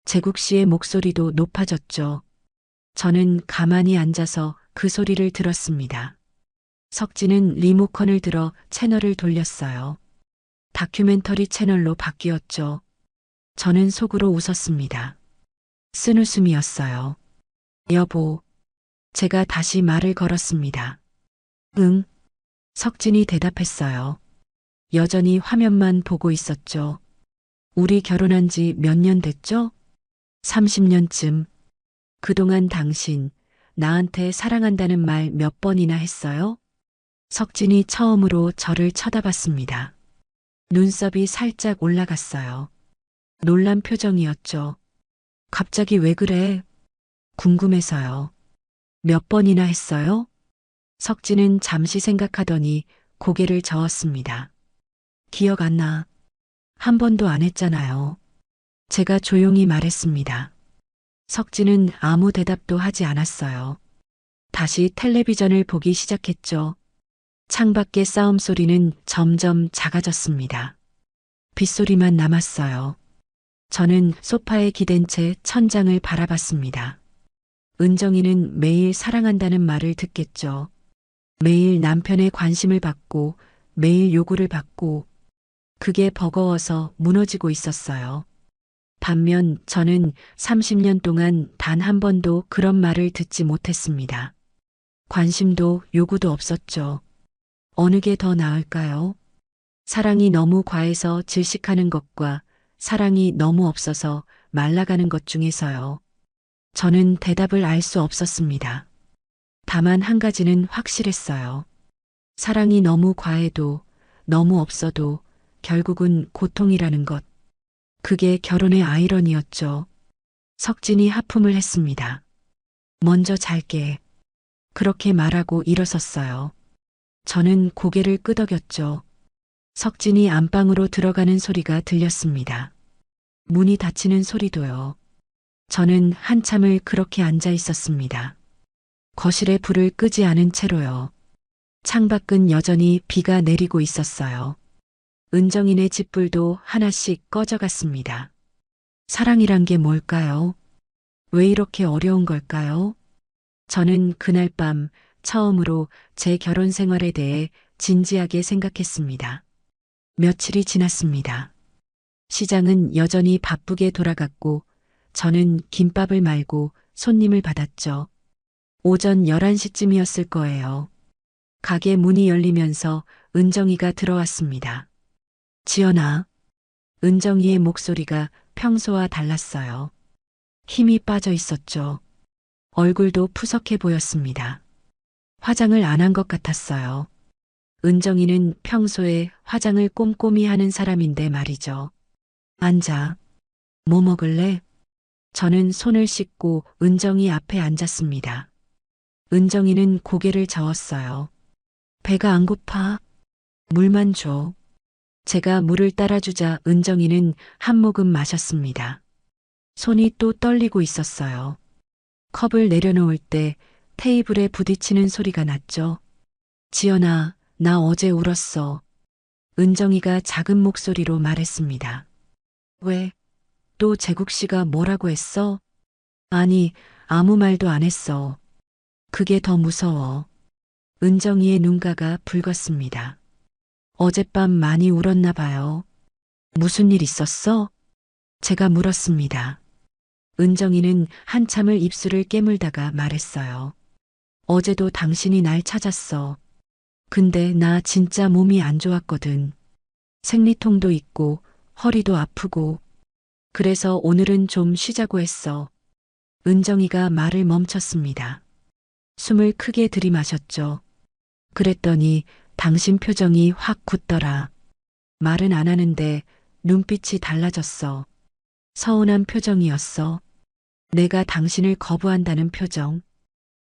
재국 씨의 목소리도 높아졌죠. 저는 가만히 앉아서 그 소리를 들었습니다. 석진은 리모컨을 들어 채널을 돌렸어요. 다큐멘터리 채널로 바뀌었죠. 저는 속으로 웃었습니다. 쓴웃음이었어요. 여보, 제가 다시 말을 걸었습니다. 응. 석진이 대답했어요. 여전히 화면만 보고 있었죠. 우리 결혼한 지 몇 년 됐죠? 30년쯤. 그동안 당신, 나한테 사랑한다는 말 몇 번이나 했어요? 석진이 처음으로 저를 쳐다봤습니다. 눈썹이 살짝 올라갔어요. 놀란 표정이었죠. 갑자기 왜 그래? 궁금해서요. 몇 번이나 했어요? 석진은 잠시 생각하더니 고개를 저었습니다. 기억 안 나. 한 번도 안 했잖아요. 제가 조용히 말했습니다. 석진은 아무 대답도 하지 않았어요. 다시 텔레비전을 보기 시작했죠. 창밖의 싸움 소리는 점점 작아졌습니다. 빗소리만 남았어요. 저는 소파에 기댄 채 천장을 바라봤습니다. 은정이는 매일 사랑한다는 말을 듣겠죠. 매일 남편의 관심을 받고 매일 요구를 받고 그게 버거워서 무너지고 있었어요. 반면 저는 30년 동안 단 한 번도 그런 말을 듣지 못했습니다. 관심도 요구도 없었죠. 어느 게 더 나을까요? 사랑이 너무 과해서 질식하는 것과 사랑이 너무 없어서 말라가는 것 중에서요. 저는 대답을 알 수 없었습니다. 다만 한 가지는 확실했어요. 사랑이 너무 과해도 너무 없어도 결국은 고통이라는 것. 그게 결혼의 아이러니였죠. 석진이 하품을 했습니다. 먼저 잘게. 그렇게 말하고 일어섰어요. 저는 고개를 끄덕였죠. 석진이 안방으로 들어가는 소리가 들렸습니다. 문이 닫히는 소리도요. 저는 한참을 그렇게 앉아 있었습니다. 거실에 불을 끄지 않은 채로요. 창밖은 여전히 비가 내리고 있었어요. 은정이네 집불도 하나씩 꺼져갔습니다. 사랑이란 게 뭘까요? 왜 이렇게 어려운 걸까요? 저는 그날 밤 처음으로 제 결혼 생활에 대해 진지하게 생각했습니다. 며칠이 지났습니다. 시장은 여전히 바쁘게 돌아갔고 저는 김밥을 말고 손님을 받았죠. 오전 11시쯤이었을 거예요. 가게 문이 열리면서 은정이가 들어왔습니다. 지연아. 은정이의 목소리가 평소와 달랐어요. 힘이 빠져 있었죠. 얼굴도 푸석해 보였습니다. 화장을 안 한 것 같았어요. 은정이는 평소에 화장을 꼼꼼히 하는 사람인데 말이죠. 앉아. 뭐 먹을래? 저는 손을 씻고 은정이 앞에 앉았습니다. 은정이는 고개를 저었어요. 배가 안 고파. 물만 줘. 제가 물을 따라주자 은정이는 한 모금 마셨습니다. 손이 또 떨리고 있었어요. 컵을 내려놓을 때 테이블에 부딪히는 소리가 났죠. 지연아, 나 어제 울었어. 은정이가 작은 목소리로 말했습니다. 왜? 또 재국 씨가 뭐라고 했어? 아니, 아무 말도 안 했어. 그게 더 무서워. 은정이의 눈가가 붉었습니다. 어젯밤 많이 울었나 봐요. 무슨 일 있었어? 제가 물었습니다. 은정이는 한참을 입술을 깨물다가 말했어요. 어제도 당신이 날 찾았어. 근데 나 진짜 몸이 안 좋았거든. 생리통도 있고 허리도 아프고. 그래서 오늘은 좀 쉬자고 했어. 은정이가 말을 멈췄습니다. 숨을 크게 들이마셨죠. 그랬더니 당신 표정이 확 굳더라. 말은 안 하는데 눈빛이 달라졌어. 서운한 표정이었어. 내가 당신을 거부한다는 표정.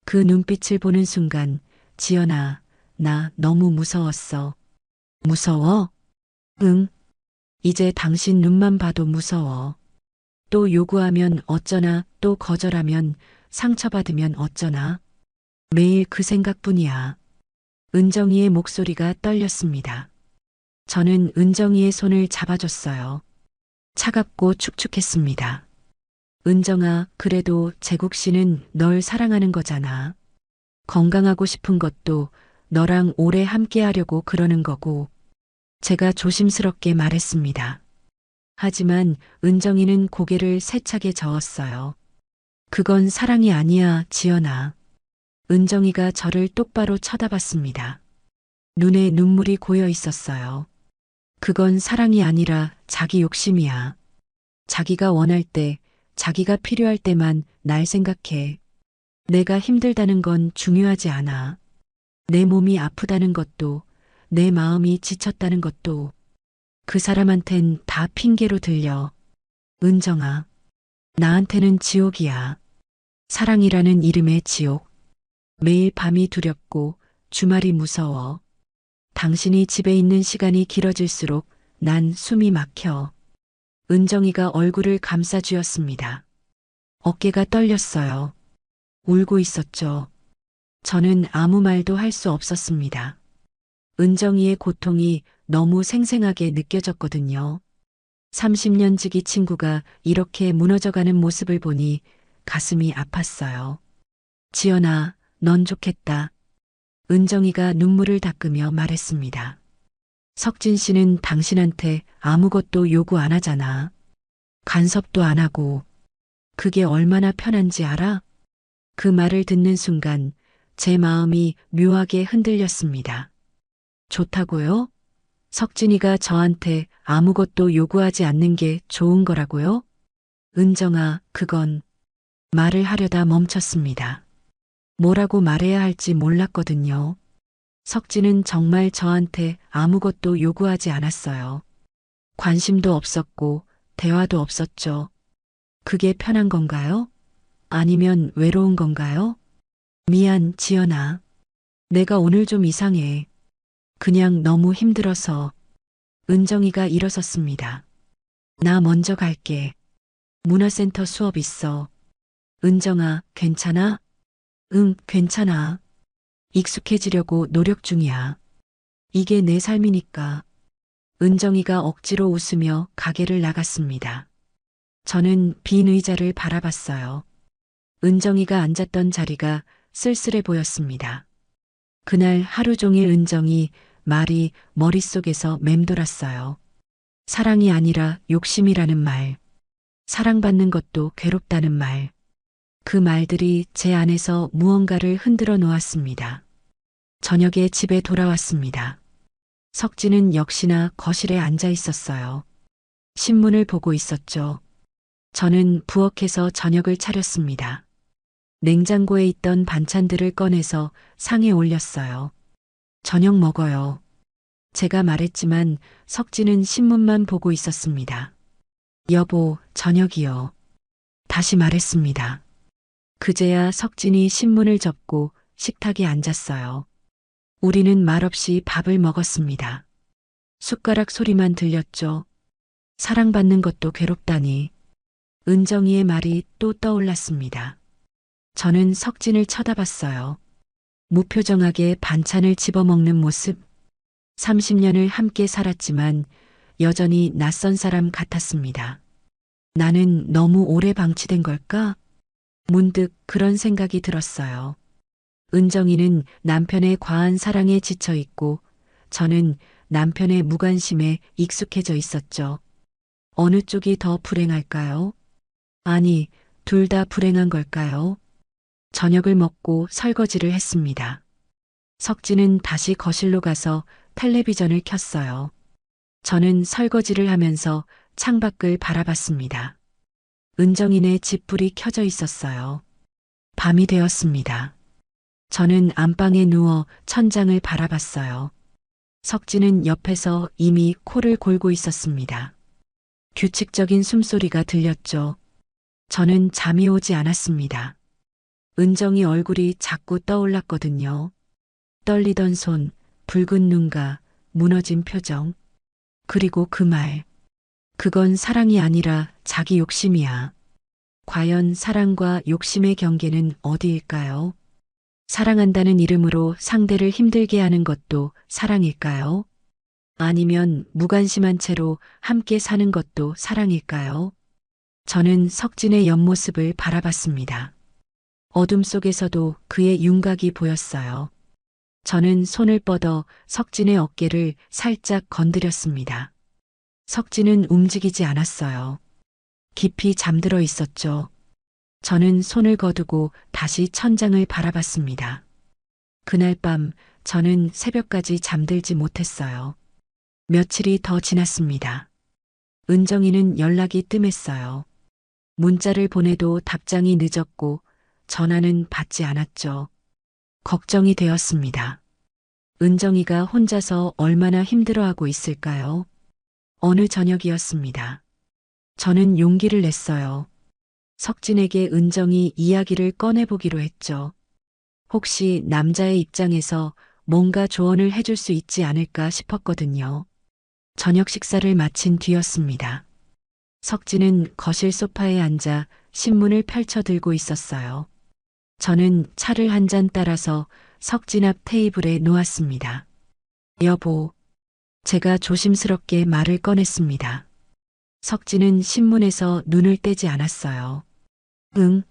그 눈빛을 보는 순간, 지연아, 나 너무 무서웠어. 무서워? 응. 이제 당신 눈만 봐도 무서워. 또 요구하면 어쩌나, 또 거절하면 상처받으면 어쩌나. 매일 그 생각뿐이야. 은정이의 목소리가 떨렸습니다. 저는 은정이의 손을 잡아줬어요. 차갑고 축축했습니다. 은정아, 그래도 재국 씨는 널 사랑하는 거잖아. 건강하고 싶은 것도 너랑 오래 함께 하려고 그러는 거고. 제가 조심스럽게 말했습니다. 하지만 은정이는 고개를 세차게 저었어요. 그건 사랑이 아니야, 지연아. 은정이가 저를 똑바로 쳐다봤습니다. 눈에 눈물이 고여 있었어요. 그건 사랑이 아니라 자기 욕심이야. 자기가 원할 때, 자기가 필요할 때만 날 생각해. 내가 힘들다는 건 중요하지 않아. 내 몸이 아프다는 것도, 내 마음이 지쳤다는 것도 그 사람한텐 다 핑계로 들려. 은정아, 나한테는 지옥이야. 사랑이라는 이름의 지옥. 매일 밤이 두렵고 주말이 무서워. 당신이 집에 있는 시간이 길어질수록 난 숨이 막혀. 은정이가 얼굴을 감싸쥐었습니다. 어깨가 떨렸어요. 울고 있었죠. 저는 아무 말도 할 수 없었습니다. 은정이의 고통이 너무 생생하게 느껴졌거든요. 30년 지기 친구가 이렇게 무너져가는 모습을 보니 가슴이 아팠어요. 지연아, 넌 좋겠다. 은정이가 눈물을 닦으며 말했습니다. 석진 씨는 당신한테 아무것도 요구 안 하잖아. 간섭도 안 하고. 그게 얼마나 편한지 알아? 그 말을 듣는 순간 제 마음이 묘하게 흔들렸습니다. 좋다고요? 석진이가 저한테 아무것도 요구하지 않는 게 좋은 거라고요? 은정아, 그건 말을 하려다 멈췄습니다. 뭐라고 말해야 할지 몰랐거든요. 석진은 정말 저한테 아무것도 요구하지 않았어요. 관심도 없었고 대화도 없었죠. 그게 편한 건가요? 아니면 외로운 건가요? 미안, 지연아. 내가 오늘 좀 이상해. 그냥 너무 힘들어서. 은정이가 일어섰습니다. 나 먼저 갈게. 문화센터 수업 있어. 은정아, 괜찮아? 응, 괜찮아. 익숙해지려고 노력 중이야. 이게 내 삶이니까. 은정이가 억지로 웃으며 가게를 나갔습니다. 저는 빈 의자를 바라봤어요. 은정이가 앉았던 자리가 쓸쓸해 보였습니다. 그날 하루 종일 은정이 말이 머릿속에서 맴돌았어요. 사랑이 아니라 욕심이라는 말, 사랑받는 것도 괴롭다는 말. 그 말들이 제 안에서 무언가를 흔들어 놓았습니다. 저녁에 집에 돌아왔습니다. 석진은 역시나 거실에 앉아 있었어요. 신문을 보고 있었죠. 저는 부엌에서 저녁을 차렸습니다. 냉장고에 있던 반찬들을 꺼내서 상에 올렸어요. 저녁 먹어요. 제가 말했지만 석진은 신문만 보고 있었습니다. 여보, 저녁이요. 다시 말했습니다. 그제야 석진이 신문을 접고 식탁에 앉았어요. 우리는 말없이 밥을 먹었습니다. 숟가락 소리만 들렸죠. 사랑받는 것도 괴롭다니. 은정이의 말이 또 떠올랐습니다. 저는 석진을 쳐다봤어요. 무표정하게 반찬을 집어먹는 모습. 30년을 함께 살았지만 여전히 낯선 사람 같았습니다. 나는 너무 오래 방치된 걸까? 문득 그런 생각이 들었어요. 은정이는 남편의 과한 사랑에 지쳐 있고 저는 남편의 무관심에 익숙해져 있었죠. 어느 쪽이 더 불행할까요? 아니, 둘 다 불행한 걸까요? 저녁을 먹고 설거지를 했습니다. 석진은 다시 거실로 가서 텔레비전을 켰어요. 저는 설거지를 하면서 창밖을 바라봤습니다. 은정이네 집불이 켜져 있었어요. 밤이 되었습니다. 저는 안방에 누워 천장을 바라봤어요. 석진은 옆에서 이미 코를 골고 있었습니다. 규칙적인 숨소리가 들렸죠. 저는 잠이 오지 않았습니다. 은정이 얼굴이 자꾸 떠올랐거든요. 떨리던 손, 붉은 눈과 무너진 표정. 그리고 그 말. 그건 사랑이 아니라 자기 욕심이야. 과연 사랑과 욕심의 경계는 어디일까요? 사랑한다는 이름으로 상대를 힘들게 하는 것도 사랑일까요? 아니면 무관심한 채로 함께 사는 것도 사랑일까요? 저는 석진의 옆모습을 바라봤습니다. 어둠 속에서도 그의 윤곽이 보였어요. 저는 손을 뻗어 석진의 어깨를 살짝 건드렸습니다. 석진은 움직이지 않았어요. 깊이 잠들어 있었죠. 저는 손을 거두고 다시 천장을 바라봤습니다. 그날 밤 저는 새벽까지 잠들지 못했어요. 며칠이 더 지났습니다. 은정이는 연락이 뜸했어요. 문자를 보내도 답장이 늦었고 전화는 받지 않았죠. 걱정이 되었습니다. 은정이가 혼자서 얼마나 힘들어하고 있을까요? 어느 저녁이었습니다. 저는 용기를 냈어요. 석진에게 은정이 이야기를 꺼내보기로 했죠. 혹시 남자의 입장에서 뭔가 조언을 해줄 수 있지 않을까 싶었거든요. 저녁 식사를 마친 뒤였습니다. 석진은 거실 소파에 앉아 신문을 펼쳐 들고 있었어요. 저는 차를 한 잔 따라서 석진 앞 테이블에 놓았습니다. 여보, 제가 조심스럽게 말을 꺼냈습니다. 석진은 신문에서 눈을 떼지 않았어요. 응,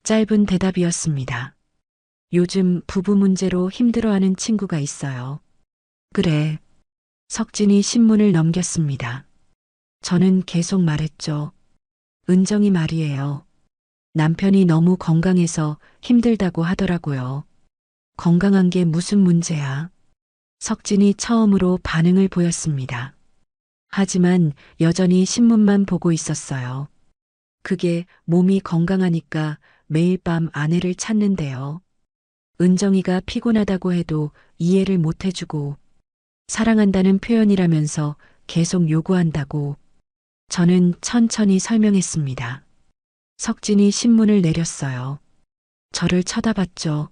짧은 대답이었습니다. 요즘 부부 문제로 힘들어하는 친구가 있어요. 그래. 석진이 신문을 넘겼습니다. 저는 계속 말했죠. 은정이 말이에요. 남편이 너무 건강해서 힘들다고 하더라고요. 건강한 게 무슨 문제야? 석진이 처음으로 반응을 보였습니다. 하지만 여전히 신문만 보고 있었어요. 그게 몸이 건강하니까 매일 밤 아내를 찾는데요. 은정이가 피곤하다고 해도 이해를 못 해주고 사랑한다는 표현이라면서 계속 요구한다고. 저는 천천히 설명했습니다. 석진이 신문을 내렸어요. 저를 쳐다봤죠.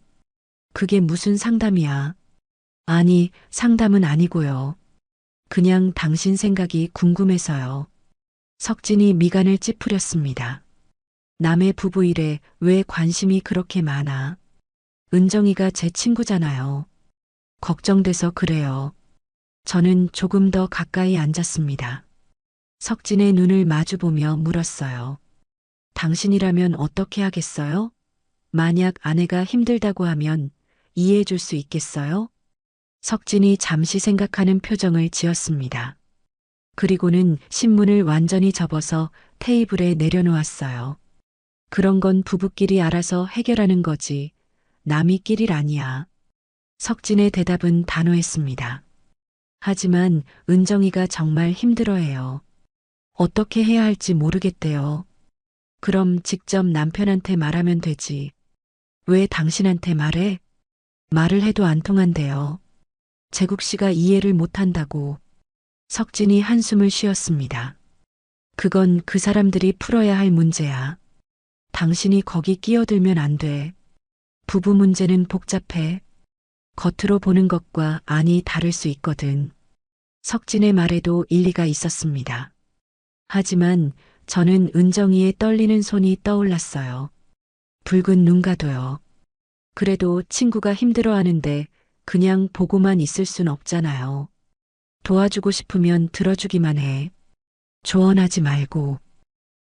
그게 무슨 상담이야? 아니, 상담은 아니고요. 그냥 당신 생각이 궁금해서요. 석진이 미간을 찌푸렸습니다. 남의 부부 일에 왜 관심이 그렇게 많아? 은정이가 제 친구잖아요. 걱정돼서 그래요. 저는 조금 더 가까이 앉았습니다. 석진의 눈을 마주보며 물었어요. 당신이라면 어떻게 하겠어요? 만약 아내가 힘들다고 하면 이해해 줄 수 있겠어요? 석진이 잠시 생각하는 표정을 지었습니다. 그리고는 신문을 완전히 접어서 테이블에 내려놓았어요. 그런 건 부부끼리 알아서 해결하는 거지. 남이 끼릴 아니야. 석진의 대답은 단호했습니다. 하지만 은정이가 정말 힘들어해요. 어떻게 해야 할지 모르겠대요. 그럼 직접 남편한테 말하면 되지. 왜 당신한테 말해? 말을 해도 안 통한대요. 재국 씨가 이해를 못한다고. 석진이 한숨을 쉬었습니다. 그건 그 사람들이 풀어야 할 문제야. 당신이 거기 끼어들면 안 돼. 부부 문제는 복잡해. 겉으로 보는 것과 안이 다를 수 있거든. 석진의 말에도 일리가 있었습니다. 하지만 저는 은정이의 떨리는 손이 떠올랐어요. 붉은 눈가도요. 그래도 친구가 힘들어하는데 그냥 보고만 있을 순 없잖아요. 도와주고 싶으면 들어주기만 해. 조언하지 말고.